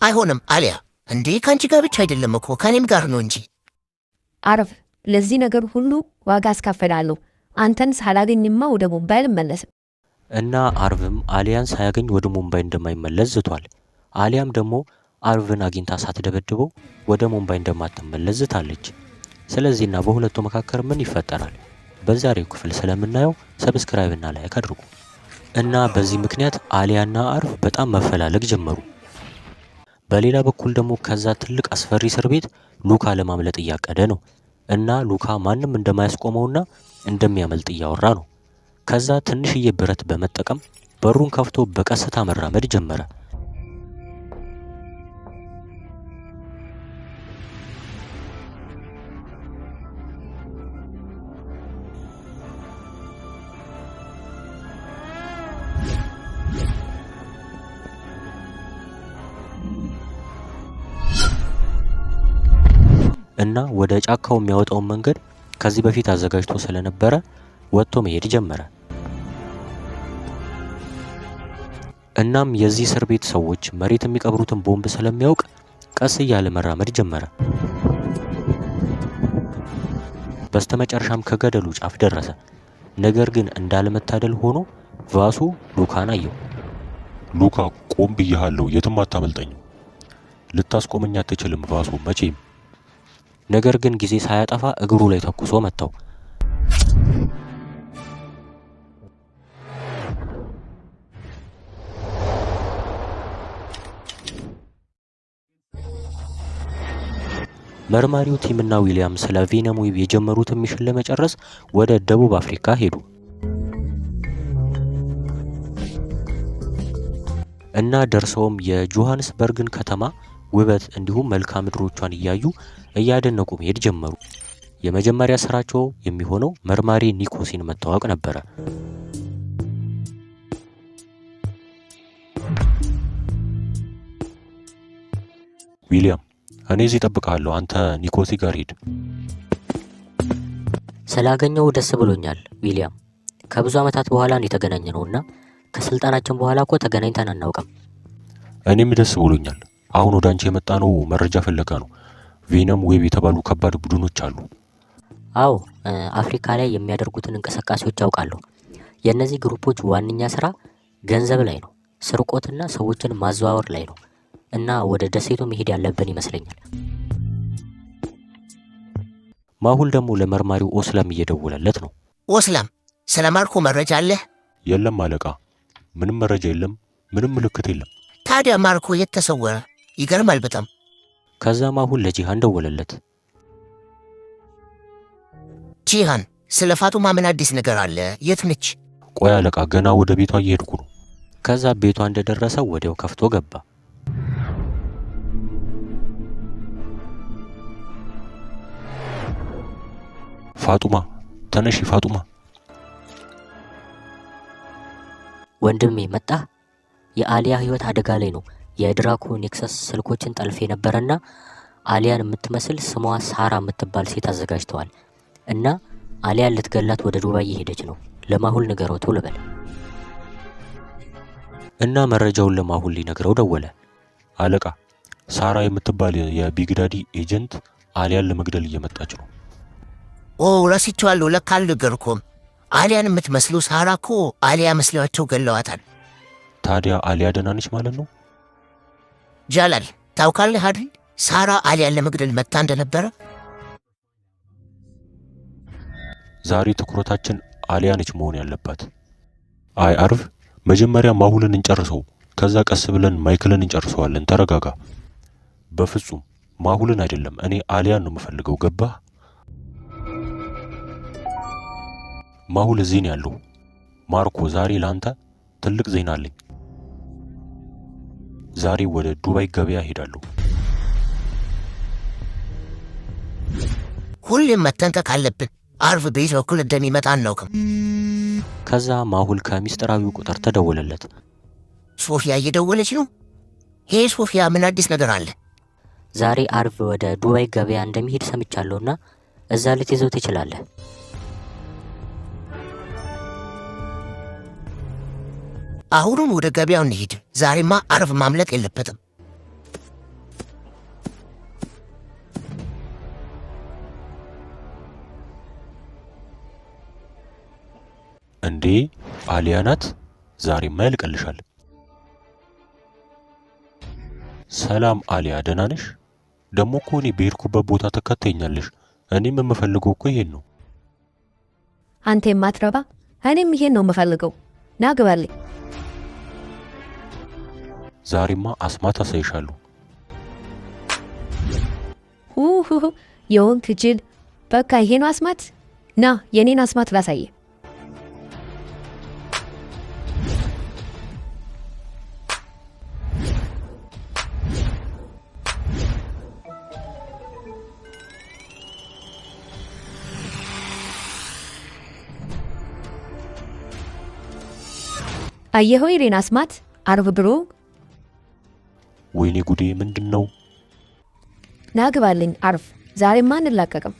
አይሆንም አሊያ። እንዴ ከአንቺ ጋር ብቻ አይደለም እኮ ከኔም ጋር ነው እንጂ። አረፍ፣ ለዚህ ነገር ሁሉ ዋጋ አስካፈላለሁ። አንተን ሳላገኝማ ወደ ሙምባይ አልመለስም። እና አርቭም አሊያን ሳያገኝ ወደ ሙምባይ እንደማይመለስ ዝቷል። አሊያም ደግሞ አርቭን አግኝታ ሳትደበድበው ወደ ሙምባይ እንደማትመለስ ዝታለች። ስለዚህና በሁለቱ መካከል ምን ይፈጠራል በዛሬው ክፍል ስለምናየው ሰብስክራይብና ላይክ አድርጉ። እና በዚህ ምክንያት አሊያና አርቭ በጣም መፈላለግ ጀመሩ። በሌላ በኩል ደግሞ ከዛ ትልቅ አስፈሪ እስር ቤት ሉካ ለማምለጥ እያቀደ ነው። እና ሉካ ማንም እንደማያስቆመውና እንደሚያመልጥ እያወራ ነው። ከዛ ትንሽዬ ብረት በመጠቀም በሩን ከፍቶ በቀስታ መራመድ ጀመረ። እና ወደ ጫካው የሚያወጣውን መንገድ ከዚህ በፊት አዘጋጅቶ ስለነበረ ወጥቶ መሄድ ጀመረ። እናም የዚህ እስር ቤት ሰዎች መሬት የሚቀብሩትን ቦምብ ስለሚያውቅ ቀስ እያለ መራመድ ጀመረ። በስተመጨረሻም ከገደሉ ጫፍ ደረሰ። ነገር ግን እንዳለመታደል ሆኖ ቫሱ ሉካን አየው። ሉካ ቆም ብያለሁ፣ የትም አታመልጠኝም። ልታስቆመኝ አትችልም ቫሱ መቼም። ነገር ግን ጊዜ ሳያጠፋ እግሩ ላይ ተኩሶ መታው። መርማሪው ቲምና ዊሊያም ስለ ቬነም ዌብ የጀመሩትን ሚሽን ለመጨረስ ወደ ደቡብ አፍሪካ ሄዱ እና ደርሰውም የጆሃንስበርግን ከተማ ውበት እንዲሁም መልክዓ ምድሮቿን እያዩ እያደነቁ መሄድ ጀመሩ። የመጀመሪያ ስራቸው የሚሆነው መርማሪ ኒኮሲን መታወቅ ነበረ። ዊሊያም እኔ እዚህ እጠብቅሃለሁ፣ አንተ ኒኮሲ ጋር ሂድ። ስላገኘው ደስ ብሎኛል ዊሊያም። ከብዙ ዓመታት በኋላ ነው የተገናኘነውና ከስልጣናችን በኋላ እኮ ተገናኝተን አናውቅም። እኔም ደስ ብሎኛል። አሁን ወደ አንቺ የመጣ ነው መረጃ ፍለጋ ነው። ቬነም ዌብ የተባሉ ከባድ ቡድኖች አሉ። አዎ፣ አፍሪካ ላይ የሚያደርጉትን እንቅስቃሴዎች ያውቃለሁ። የእነዚህ ግሩፖች ዋነኛ ስራ ገንዘብ ላይ ነው፣ ስርቆትና ሰዎችን ማዘዋወር ላይ ነው። እና ወደ ደሴቱ መሄድ ያለብን ይመስለኛል። ማሁል ደግሞ ለመርማሪው ኦስላም እየደወለለት ነው። ኦስላም ስለ ማርኮ መረጃ አለህ? የለም አለቃ፣ ምንም መረጃ የለም፣ ምንም ምልክት የለም። ታዲያ ማርኮ የት ተሰወረ? ይገርማል በጣም። ከዛ ማሁል ለጂሃን ደወለለት። ጂሃን ስለ ፋጡማ ምን አዲስ ነገር አለ? የት ነች? ቆይ አለቃ፣ ገና ወደ ቤቷ እየሄድኩ ነው። ከዛ ቤቷ እንደደረሰ ወዲያው ከፍቶ ገባ። ፋጡማ ተነሺ፣ ፋጡማ። ወንድሜ መጣ። የአሊያ ህይወት አደጋ ላይ ነው። የድራኮ ኔክሰስ ስልኮችን ጠልፌ ነበርና አሊያን የምትመስል ስሟ ሳራ የምትባል ሴት አዘጋጅተዋል እና አሊያን ልትገላት ወደ ዱባይ እየሄደች ነው። ለማሁል ንገረው ቶሎ በል። እና መረጃውን ለማሁል ሊነግረው ደወለ። አለቃ፣ ሳራ የምትባል የቢግዳዲ ኤጀንት አሊያን ለመግደል እየመጣች ነው። ኦ ረስቼዋለሁ፣ ለካ አልነገርኩም። አሊያን የምትመስሉ ሳራ እኮ አሊያ መስሏቸው ገለዋታል። ታዲያ አሊያ ደህና ነች ማለት ነው? ጃላል ታውቃለህ አይደል ሳራ አሊያን ለመግደል መጣ እንደነበረ? ዛሬ ትኩረታችን አሊያ ነች መሆን ያለባት። አይ አርቭ፣ መጀመሪያ ማሁልን እንጨርሰው፣ ከዛ ቀስ ብለን ማይክልን እንጨርሰዋለን። ተረጋጋ። በፍጹም ማሁልን አይደለም፣ እኔ አሊያን ነው የምፈልገው። ገባህ? ማሁል እዚህ ነው ያለው። ማርኮ፣ ዛሬ ላንተ ትልቅ ዜና አለኝ። ዛሬ ወደ ዱባይ ገበያ ሄዳለሁ። ሁሌም መጠንቀቅ አለብን። አርቭ ቤት በኩል እንደሚመጣ አናውቅም። ከዛ ማሁል ከሚስጥራዊው ቁጥር ተደወለለት። ሶፊያ እየደወለች ነው። ሄ ሶፊያ፣ ምን አዲስ ነገር አለ? ዛሬ አርብ ወደ ዱባይ ገበያ እንደሚሄድ ሰምቻለሁና እዛ ልትይዘው ትችላለህ። አሁኑን ወደ ገበያው እንሂድ። ዛሬማ አርብ ማምለጥ የለበትም። እንዴ አሊያ ናት? ዛሬማ ያልቀልሻል። ሰላም አሊያ፣ ደህና ነሽ? ደሞ እኮ እኔ በሄድኩበት ቦታ ትከተኛለሽ። እኔም የምፈልገው እኮ ይሄን ነው። አንተ የማትረባ፣ እኔም ይሄን ነው የምፈልገው። ና ግባልኝ። ዛሬማ አስማት አሳይሻለሁ። ሁሁ የወንክ ጅል። በቃ ይሄ ነው አስማት። ና የኔን አስማት ላሳየ። አየኸው የኔን አስማት አርብ ብሮ። ወይኔ ጉዴ፣ ምንድነው? ና ግባልኝ አርብ። ዛሬማ አንላቀቅም።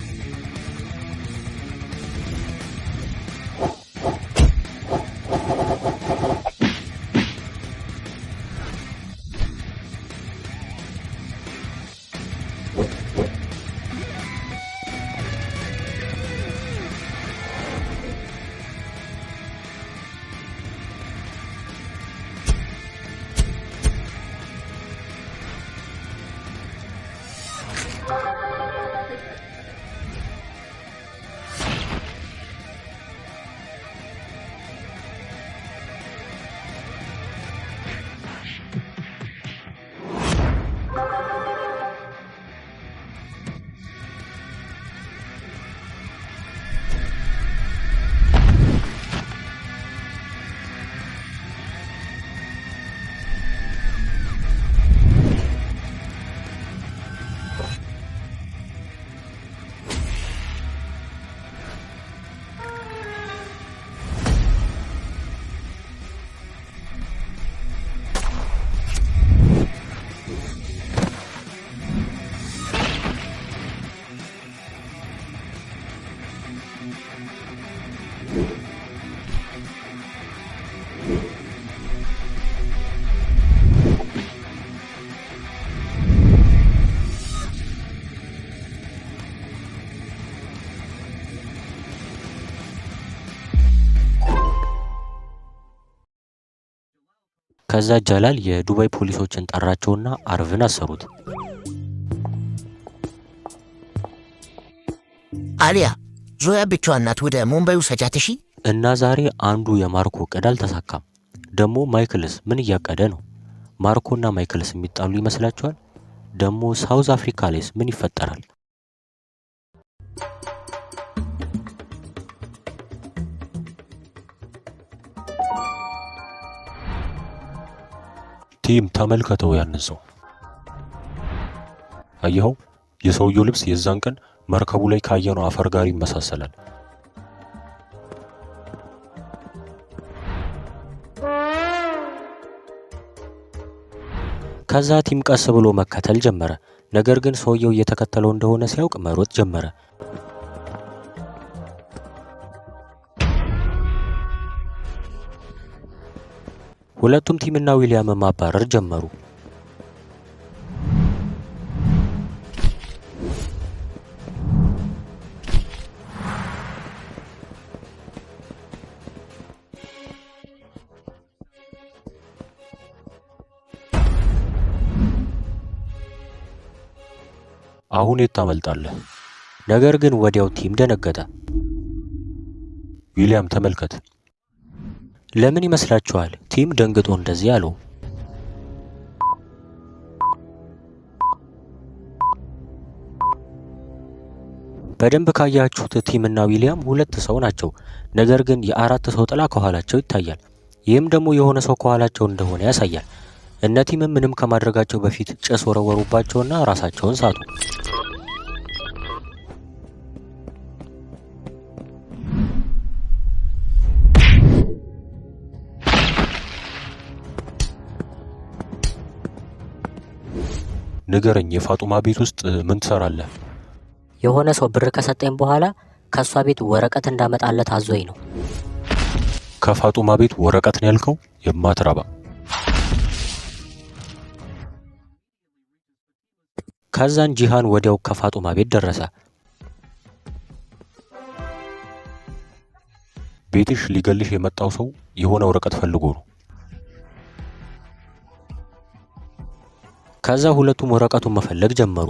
ከዛ ጃላል የዱባይ ፖሊሶችን ጠራቸውና አርብን አሰሩት። አሊያ፣ ዞያ ብቻዋን ናት። ወደ ሙምባይ ውሰጃት እሺ። እና ዛሬ አንዱ የማርኮ እቅድ አልተሳካም። ደግሞ ማይክልስ ምን እያቀደ ነው? ማርኮና ማይክልስ የሚጣሉ ይመስላችኋል? ደግሞ ሳውዝ አፍሪካ ላይስ ምን ይፈጠራል? ቲም ተመልከተው ያንን ሰው አየኸው? የሰውየው ልብስ የዛን ቀን መርከቡ ላይ ካየነው አፈር ጋር ይመሳሰላል። ከዛ ቲም ቀስ ብሎ መከተል ጀመረ። ነገር ግን ሰውየው እየተከተለው እንደሆነ ሲያውቅ መሮጥ ጀመረ። ሁለቱም ቲምና ዊሊያም ማባረር ጀመሩ። አሁን የት ታመልጣለህ? ነገር ግን ወዲያው ቲም ደነገጠ። ዊሊያም ተመልከት። ለምን ይመስላችኋል ቲም ደንግጦ እንደዚህ አለው? በደንብ ካያችሁት ቲምና ዊሊያም ሁለት ሰው ናቸው። ነገር ግን የአራት ሰው ጥላ ከኋላቸው ይታያል። ይህም ደግሞ የሆነ ሰው ከኋላቸው እንደሆነ ያሳያል። እነ ቲምም ምንም ከማድረጋቸው በፊት ጭስ ወረወሩባቸውና ራሳቸውን ሳቱ። ንገረኝ፣ የፋጡማ ቤት ውስጥ ምን ትሰራለህ? የሆነ ሰው ብር ከሰጠኝ በኋላ ከእሷ ቤት ወረቀት እንዳመጣለት አዞኝ ነው። ከፋጡማ ቤት ወረቀት ነው ያልከው? የማትረባ። ከዛን ጂሃን ወዲያው ከፋጡማ ቤት ደረሰ። ቤትሽ ሊገልሽ የመጣው ሰው የሆነ ወረቀት ፈልጎ ነው። ከዛ ሁለቱም ወረቀቱን መፈለግ ጀመሩ።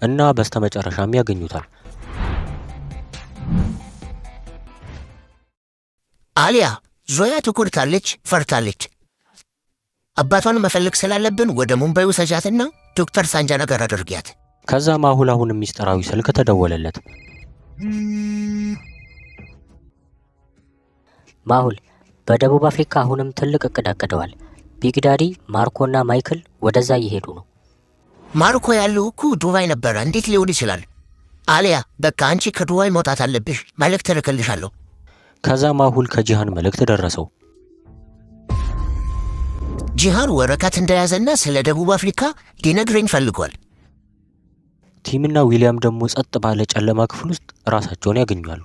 እና በስተመጨረሻም ያገኙታል። አሊያ ዞያ ትኩርታለች፣ ፈርታለች። አባቷን መፈለግ ስላለብን ወደ ሙምባይ ውሰጃትና ዶክተር ሳንጃና ጋር አድርጊያት። ከዛ ማሁል አሁንም ሚስጥራዊ ስልክ ተደወለለት። ማሁል በደቡብ አፍሪካ አሁንም ትልቅ እቅድ አቅደዋል። ቢግ ዳዲ፣ ማርኮና ማይክል ወደዛ እየሄዱ ነው። ማርኮ ያለው እኮ ዱባይ ነበረ። እንዴት ሊሆን ይችላል? አሊያ በቃ አንቺ ከዱባይ መውጣት አለብሽ፣ መልእክት እልክልሻለሁ። ከዛ ማሁል ከጂሃን መልእክት ደረሰው። ጂሃን ወረቀት እንደያዘና ስለ ደቡብ አፍሪካ ሊነግረኝ ፈልጓል። ቲምና ዊሊያም ደግሞ ጸጥ ባለ ጨለማ ክፍል ውስጥ ራሳቸውን ያገኛሉ።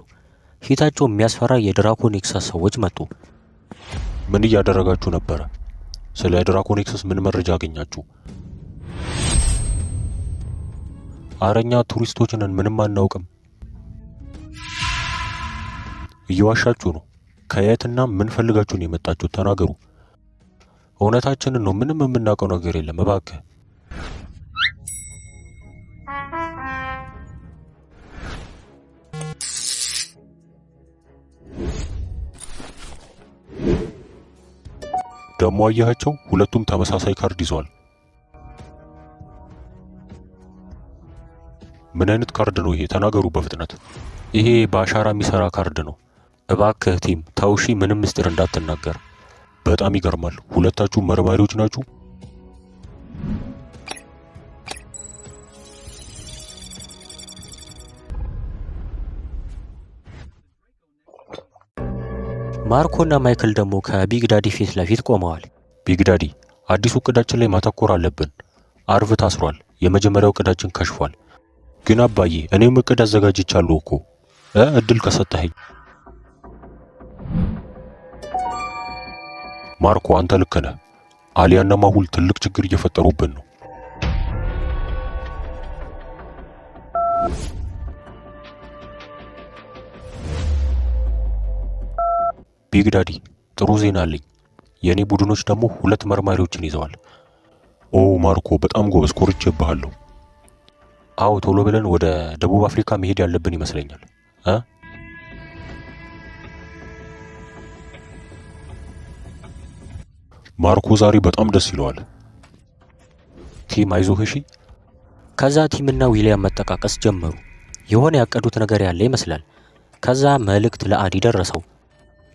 ፊታቸው የሚያስፈራ የድራኮ ኔክሰስ ሰዎች መጡ። ምን እያደረጋችሁ ነበረ? ስለ ድራኮ ኔክሰስ ምን መረጃ አገኛችሁ? አረኛ ቱሪስቶች ነን፣ ምንም አናውቅም። እየዋሻችሁ ነው። ከየትና ምን ፈልጋችሁ ነው የመጣችሁት? ተናገሩ። እውነታችንን ነው። ምንም የምናውቀው ነገር የለም። እባክህ ደሞ አያቸው። ሁለቱም ተመሳሳይ ካርድ ይዘዋል። ምን አይነት ካርድ ነው ይሄ? ተናገሩ በፍጥነት። ይሄ በአሻራ የሚሰራ ካርድ ነው። እባክህ ቲም ተውሺ፣ ምንም ምስጢር እንዳትናገር። በጣም ይገርማል። ሁለታችሁ መርማሪዎች ናችሁ? ማርኮና ማይክል ደግሞ ከቢግ ዳዲ ፊት ለፊት ቆመዋል። ቢግ ዳዲ፣ አዲሱ እቅዳችን ላይ ማተኮር አለብን። አርቭ ታስሯል። የመጀመሪያው እቅዳችን ከሽፏል። ግን አባዬ፣ እኔም እቅድ አዘጋጅቻለሁ እኮ እድል ከሰጠኸኝ። ማርኮ፣ አንተ ልክ ነህ። አሊያና ማሁል ትልቅ ችግር እየፈጠሩብን ነው። ቢግ ዳዲ፣ ጥሩ ዜና አለኝ። የኔ ቡድኖች ደግሞ 2 መርማሪዎችን ይዘዋል። ኦ ማርኮ፣ በጣም ጎበዝ፣ ኮርቼብሃለሁ። አዎ፣ ቶሎ ብለን ወደ ደቡብ አፍሪካ መሄድ ያለብን ይመስለኛል። ማርኮ ዛሬ በጣም ደስ ይለዋል። ቲም አይዞህ እሺ። ከዛ ቲምና ዊሊያም መጠቃቀስ ጀመሩ። የሆነ ያቀዱት ነገር ያለ ይመስላል። ከዛ መልእክት ለአዲ ደረሰው።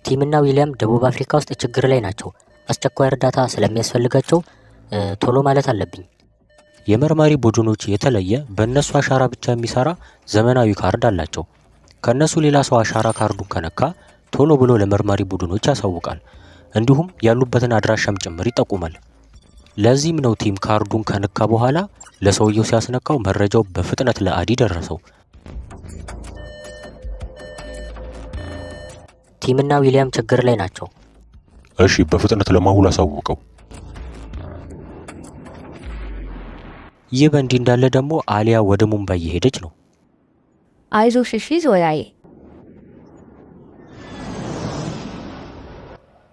ቲምና ዊሊያም ደቡብ አፍሪካ ውስጥ ችግር ላይ ናቸው። አስቸኳይ እርዳታ ስለሚያስፈልጋቸው ቶሎ ማለት አለብኝ። የመርማሪ ቡድኖች የተለየ በእነሱ አሻራ ብቻ የሚሰራ ዘመናዊ ካርድ አላቸው። ከእነሱ ሌላ ሰው አሻራ ካርዱን ከነካ ቶሎ ብሎ ለመርማሪ ቡድኖች ያሳውቃል። እንዲሁም ያሉበትን አድራሻም ጭምር ይጠቁማል። ለዚህም ነው ቲም ካርዱን ከነካ በኋላ ለሰውየው ሲያስነካው መረጃው በፍጥነት ለአዲ ደረሰው። ቲምና ዊሊያም ችግር ላይ ናቸው። እሺ፣ በፍጥነት ለማሁል አሳውቀው። ይህ በእንዲህ እንዳለ ደግሞ አሊያ ወደ ሙምባይ እየሄደች ነው። አይዞሽ እሺ ዞያዬ።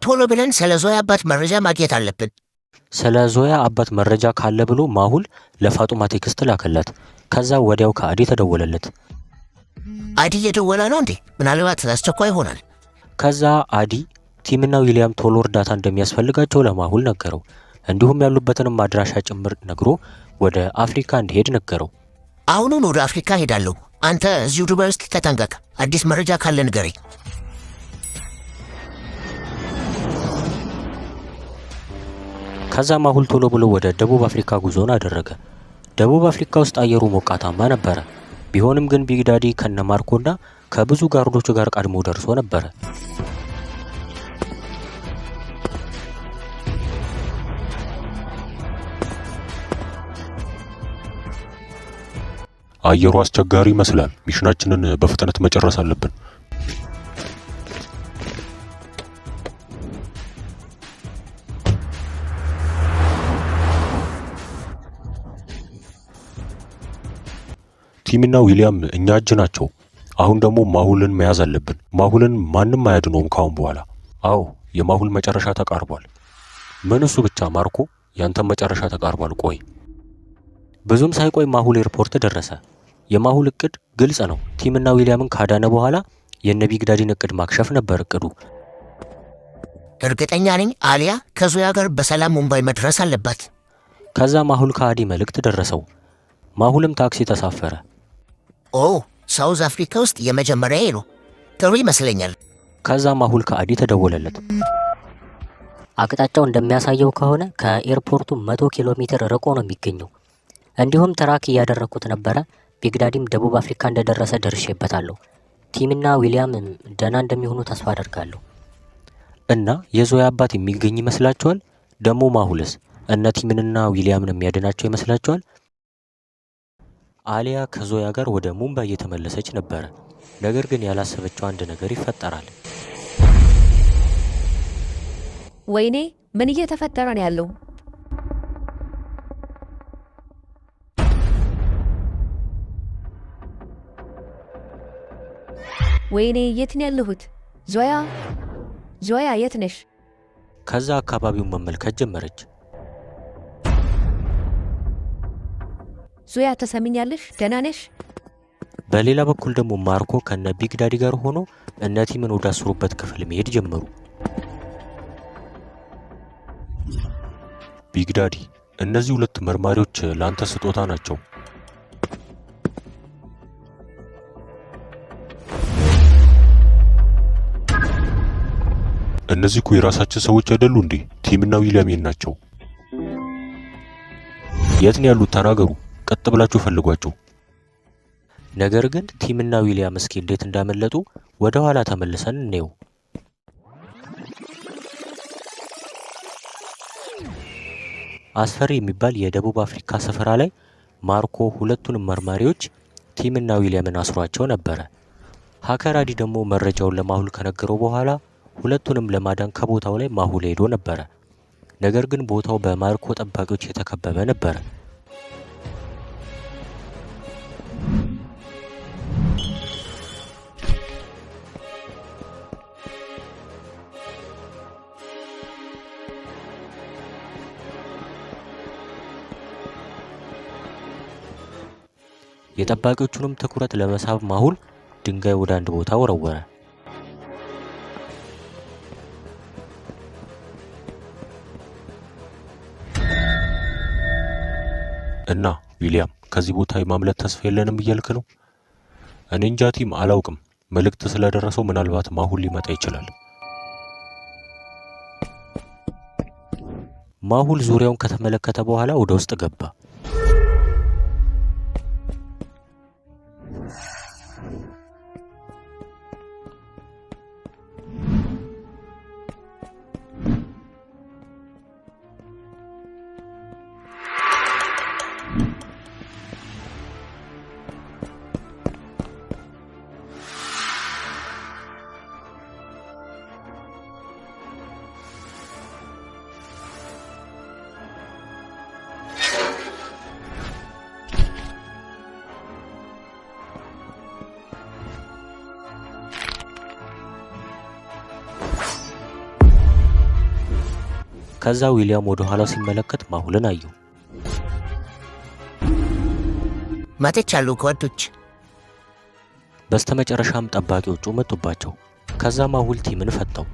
ቶሎ ብለን ስለ ዞያ አባት መረጃ ማግኘት አለብን። ስለ ዞያ አባት መረጃ ካለ ብሎ ማሁል ለፋጡማ ቴክስት ላከላት። ከዛ ወዲያው ከአዲ ተደወለለት። አዲ እየደወለ ነው እንዴ? ምናልባት አስቸኳይ ይሆናል። ከዛ አዲ ቲምና ዊሊያም ቶሎ እርዳታ እንደሚያስፈልጋቸው ለማሁል ነገረው። እንዲሁም ያሉበትንም አድራሻ ጭምር ነግሮ ወደ አፍሪካ እንዲሄድ ነገረው። አሁኑን ወደ አፍሪካ ሄዳለሁ። አንተ እዚሁ ዱባይ ውስጥ ተጠንቀቅ። አዲስ መረጃ ካለ ንገረኝ። ከዛ ማሁል ቶሎ ብሎ ወደ ደቡብ አፍሪካ ጉዞን አደረገ። ደቡብ አፍሪካ ውስጥ አየሩ ሞቃታማ ነበረ። ቢሆንም ግን ቢግ ዳዲ ከነ ማርኮና ከብዙ ጋርዶቹ ጋር ቀድሞ ደርሶ ነበረ። አየሩ አስቸጋሪ ይመስላል። ሚሽናችንን በፍጥነት መጨረስ አለብን። ቲምና ዊሊያም እኛ እጅ ናቸው። አሁን ደግሞ ማሁልን መያዝ አለብን። ማሁልን ማንም አያድነውም ካሁን በኋላ። አዎ የማሁል መጨረሻ ተቃርቧል። ምን እሱ ብቻ ማርኮ፣ ያንተም መጨረሻ ተቃርቧል። ቆይ ብዙም ሳይቆይ ማሁል ኤርፖርት ደረሰ። የማሁል እቅድ ግልጽ ነው። ቲምና ዊሊያምን ካዳነ በኋላ የነ ቢግ ዳዲን እቅድ ማክሸፍ ነበር እቅዱ። እርግጠኛ ነኝ አሊያ ከዞያ ጋር በሰላም ሙምባይ መድረስ አለባት። ከዛ ማሁል ከአዲ መልእክት ደረሰው። ማሁልም ታክሲ ተሳፈረ። ኦ ሳውዝ አፍሪካ ውስጥ የመጀመሪያ ነው። ጥሩ ይመስለኛል። ከዛ ማሁል ከአዲ ተደወለለት። አቅጣጫው እንደሚያሳየው ከሆነ ከኤርፖርቱ 100 ኪሎ ሜትር ርቆ ነው የሚገኘው። እንዲሁም ትራክ እያደረኩት ነበረ። ቢግ ዳዲም ደቡብ አፍሪካ እንደደረሰ ደርሼበታለሁ። ቲምና ዊሊያም ደህና እንደሚሆኑ ተስፋ አደርጋለሁ። እና የዞያ አባት የሚገኝ ይመስላችኋል? ደግሞ ማሁልስ እነ ቲምንና ዊሊያምን የሚያድናቸው ይመስላችኋል? አሊያ ከዞያ ጋር ወደ ሙምባይ እየተመለሰች ነበረ። ነገር ግን ያላሰበችው አንድ ነገር ይፈጠራል። ወይኔ ምን እየተፈጠረ ነው ያለው? ወይኔ የት ነው ያለሁት? ዞያ የት ነሽ? ከዛ አካባቢውን መመልከት ጀመረች። ዞያ ተሰሚኛለሽ? ደህና ነሽ? በሌላ በኩል ደግሞ ማርኮ ከነ ቢግ ዳዲ ጋር ሆኖ እነ ቲምን ወዳስሩበት ክፍል መሄድ ጀመሩ። ቢግ ዳዲ፣ እነዚህ ሁለት መርማሪዎች ላንተ ስጦታ ናቸው። እነዚህ እኮ የራሳችን ሰዎች አይደሉ እንዴ? ቲምና ዊሊያም ናቸው። የት ነው ያሉት? ተናገሩ። ቀጥ ብላችሁ ፈልጓቸው። ነገር ግን ቲምና ዊሊያም እስኪ እንዴት እንዳመለጡ ወደ ኋላ ተመልሰን እንየው። አስፈሪ የሚባል የደቡብ አፍሪካ ስፍራ ላይ ማርኮ ሁለቱንም መርማሪዎች ቲምና ዊሊያምን አስሯቸው ነበረ። ሀከር አዲ ደግሞ መረጃውን ለማሁል ከነገረው በኋላ ሁለቱንም ለማዳን ከቦታው ላይ ማሁል ሄዶ ነበረ። ነገር ግን ቦታው በማርኮ ጠባቂዎች የተከበበ ነበረ። የጠባቂዎቹንም ትኩረት ለመሳብ ማሁል ድንጋይ ወደ አንድ ቦታ ወረወረ። እና ዊሊያም ከዚህ ቦታ የማምለጥ ተስፋ የለንም እያልክ ነው? እኔ እንጃ ቲም፣ አላውቅም። መልእክት ስለደረሰው ምናልባት ማሁል ሊመጣ ይችላል። ማሁል ዙሪያውን ከተመለከተ በኋላ ወደ ውስጥ ገባ። ከዛ ዊሊያም ወደ ኋላው ሲመለከት ማሁልን አየው። መጥቻለሁ ጓዶች። በስተመጨረሻም ጠባቂዎቹ መጡባቸው። ከዛ ማሁል ቲምን ፈታው።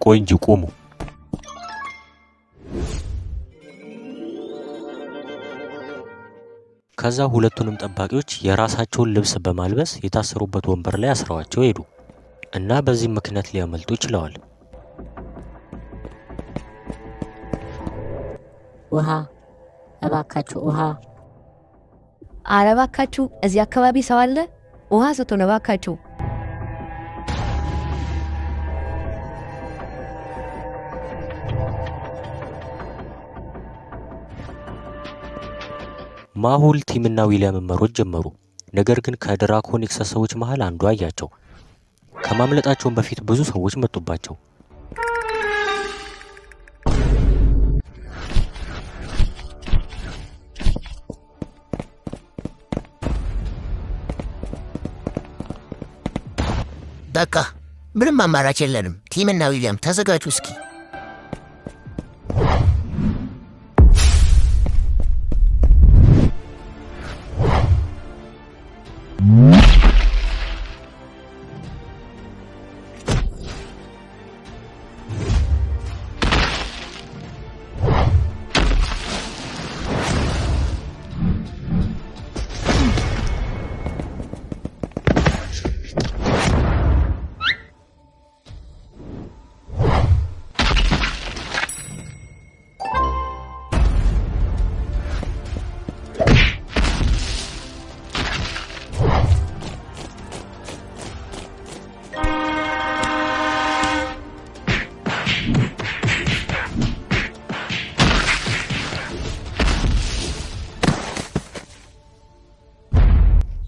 ቆይ እንጂ ቆሙ። ከዛ ሁለቱንም ጠባቂዎች የራሳቸውን ልብስ በማልበስ የታሰሩበት ወንበር ላይ አስረዋቸው ሄዱ እና በዚህ ምክንያት ሊያመልጡ ችለዋል። ውሃ እባካችሁ ውሃ። ኧረ እባካችሁ እዚህ አካባቢ ሰው አለ? ውሃ ስጡን እባካችሁ። ማሁል ቲምና ዊሊያም መሮጥ ጀመሩ። ነገር ግን ከድራኮ ኔክሰስ ሰዎች መሃል አንዱ አያቸው። ከማምለጣቸውን በፊት ብዙ ሰዎች መጡባቸው። በቃ ምንም አማራጭ የለንም። ቲምና ዊሊያም ተዘጋጁ እስኪ።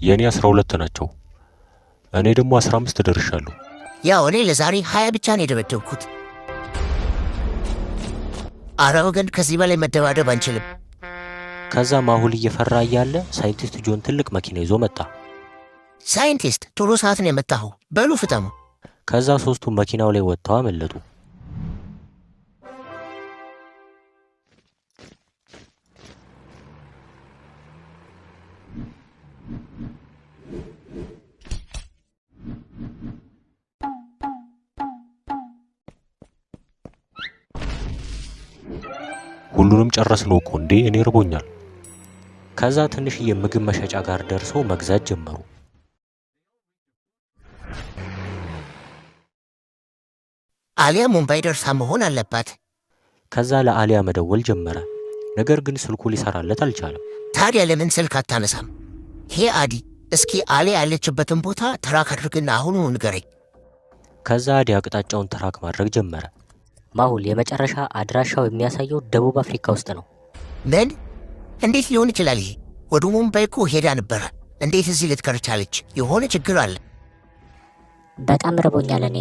የኔ 12 ናቸው። እኔ ደግሞ 15 ደርሻለሁ። ያው እኔ ለዛሬ 20 ብቻ ነው የደበደብኩት። አረ ወገን ከዚህ በላይ መደባደብ አንችልም። ከዛ ማሁል እየፈራ እያለ ሳይንቲስት ጆን ትልቅ መኪና ይዞ መጣ። ሳይንቲስት ቶሎ ሰዓት ነው የመጣኸው፣ በሉ ፍጠሙ። ከዛ ሶስቱ መኪናው ላይ ወጥተው አመለጡ። ሁሉንም ጨረስነው እኮ እንዴ! እኔ ርቦኛል። ከዛ ትንሽ የምግብ መሸጫ ጋር ደርሰው መግዛት ጀመሩ። አሊያ ሙምባይ ደርሳ መሆን አለባት። ከዛ ለአሊያ መደወል ጀመረ። ነገር ግን ስልኩ ሊሰራለት አልቻለም። ታዲያ ለምን ስልክ አታነሳም? ሄ አዲ፣ እስኪ አሊያ ያለችበትን ቦታ ትራክ አድርግና አሁኑ ንገረኝ። ከዛ አዲ አቅጣጫውን ትራክ ማድረግ ጀመረ። ማሁል የመጨረሻ አድራሻው የሚያሳየው ደቡብ አፍሪካ ውስጥ ነው። ምን? እንዴት ሊሆን ይችላል? ይሄ ወደ ሙምባይ እኮ ሄዳ ነበረ። እንዴት እዚህ ልትቀር ቻለች? የሆነ ችግር አለ። በጣም ርቦኛል እኔ።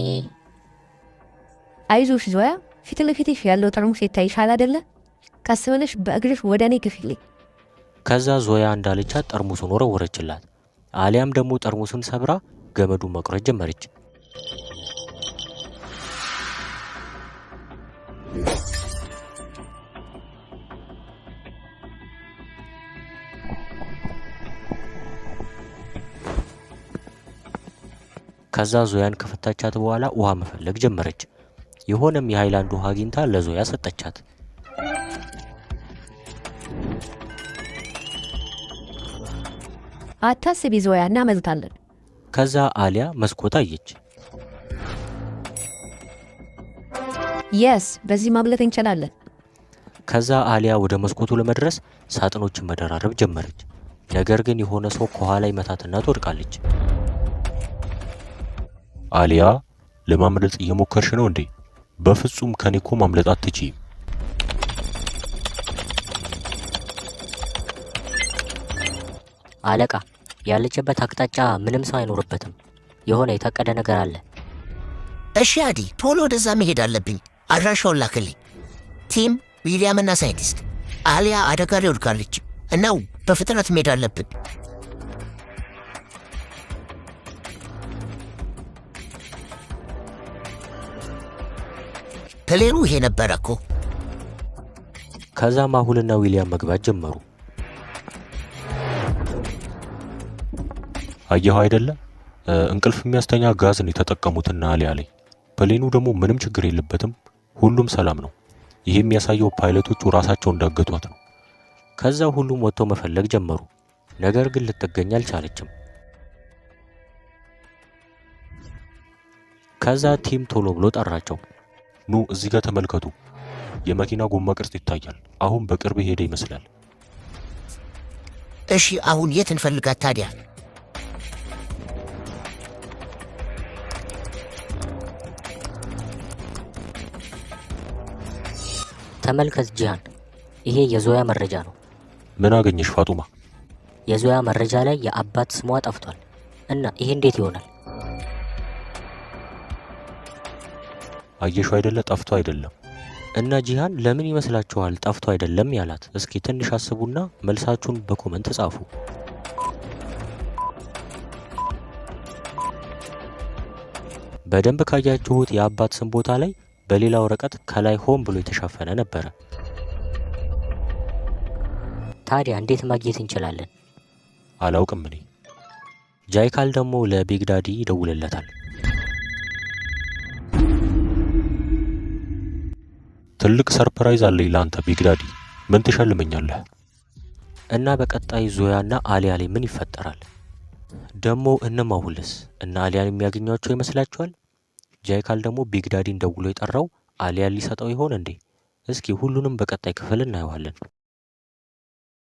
አይዞሽ ዞያ፣ ፊት ለፊትሽ ያለው ጠርሙስ ይታይሻል አይደለ? ቀስ ብለሽ በእግርሽ ወደ እኔ ክፍልኝ። ከዛ ዞያ እንዳለቻት ጠርሙሱን ወረወረችላት። አሊያም ደግሞ ጠርሙሱን ሰብራ ገመዱን መቁረጥ ጀመረች። ከዛ ዞያን ከፈታቻት በኋላ ውሃ መፈለግ ጀመረች። የሆነም የሃይላንድ ውሃ አግኝታ ለዞያ ሰጠቻት። አታስቢ ዞያ፣ እናመልጣለን። ከዛ አሊያ መስኮት አየች። የስ፣ በዚህ ማምለጥ እንችላለን። ከዛ አሊያ ወደ መስኮቱ ለመድረስ ሳጥኖችን መደራረብ ጀመረች። ነገር ግን የሆነ ሰው ከኋላ ይመታትና ትወድቃለች። አሊያ ለማምለጥ እየሞከርሽ ነው እንዴ? በፍጹም ከኔ እኮ ማምለጥ አትችይም። አለቃ፣ ያለችበት አቅጣጫ ምንም ሰው አይኖርበትም። የሆነ የታቀደ ነገር አለ። እሺ አዲ፣ ቶሎ ወደዛ መሄድ አለብኝ። አድራሻውን ላክልኝ። ቲም፣ ዊሊያምና ሳይንቲስት። አሊያ አደጋ ላይ ወድቃለች እና በፍጥነት መሄድ አለብን። ፕሌኑ ይሄ ነበረ እኮ። ከዛ ማሁልና ዊሊያም መግባት ጀመሩ። አየኸው አይደለ? እንቅልፍ የሚያስተኛ ጋዝ ነው የተጠቀሙትና አሊያ ላይ። ፕሌኑ ደግሞ ምንም ችግር የለበትም፣ ሁሉም ሰላም ነው። ይሄ የሚያሳየው ፓይለቶቹ ራሳቸው እንዳገቷት ነው። ከዛ ሁሉም ወጥቶ መፈለግ ጀመሩ። ነገር ግን ልትገኝ አልቻለችም። ከዛ ቲም ቶሎ ብሎ ጠራቸው። ኑ እዚህ ጋር ተመልከቱ፣ የመኪና ጎማ ቅርጽ ይታያል። አሁን በቅርብ ሄደ ይመስላል። እሺ አሁን የት እንፈልጋት ታዲያ? ተመልከት ጂሃን፣ ይሄ የዞያ መረጃ ነው። ምን አገኘሽ ፋጡማ? የዞያ መረጃ ላይ የአባት ስሟ ጠፍቷል እና ይሄ እንዴት ይሆናል? አየሽው አይደለ? ጠፍቶ አይደለም። እና ጂሃን ለምን ይመስላችኋል ጠፍቶ አይደለም ያላት? እስኪ ትንሽ አስቡና መልሳችሁን በኮመንት ጻፉ። በደንብ ካያችሁት የአባት ስም ቦታ ላይ በሌላ ወረቀት ከላይ ሆን ብሎ የተሸፈነ ነበረ። ታዲያ እንዴት ማግኘት እንችላለን? አላውቅም እኔ። ጃይካል ደግሞ ለቢግ ዳዲ ይደውልለታል። ትልቅ ሰርፕራይዝ አለኝ ለአንተ ቢግ ዳዲ። ምን ትሸልመኛለህ? እና በቀጣይ ዞያና አሊያ ላይ ምን ይፈጠራል? ደግሞ እነ ማሁልስ እና አሊያን የሚያገኟቸው ይመስላችኋል? ጃይካል ደግሞ ቢግ ዳዲን ደውሎ የጠራው አሊያን ሊሰጠው ይሆን እንዴ? እስኪ ሁሉንም በቀጣይ ክፍል እናየዋለን።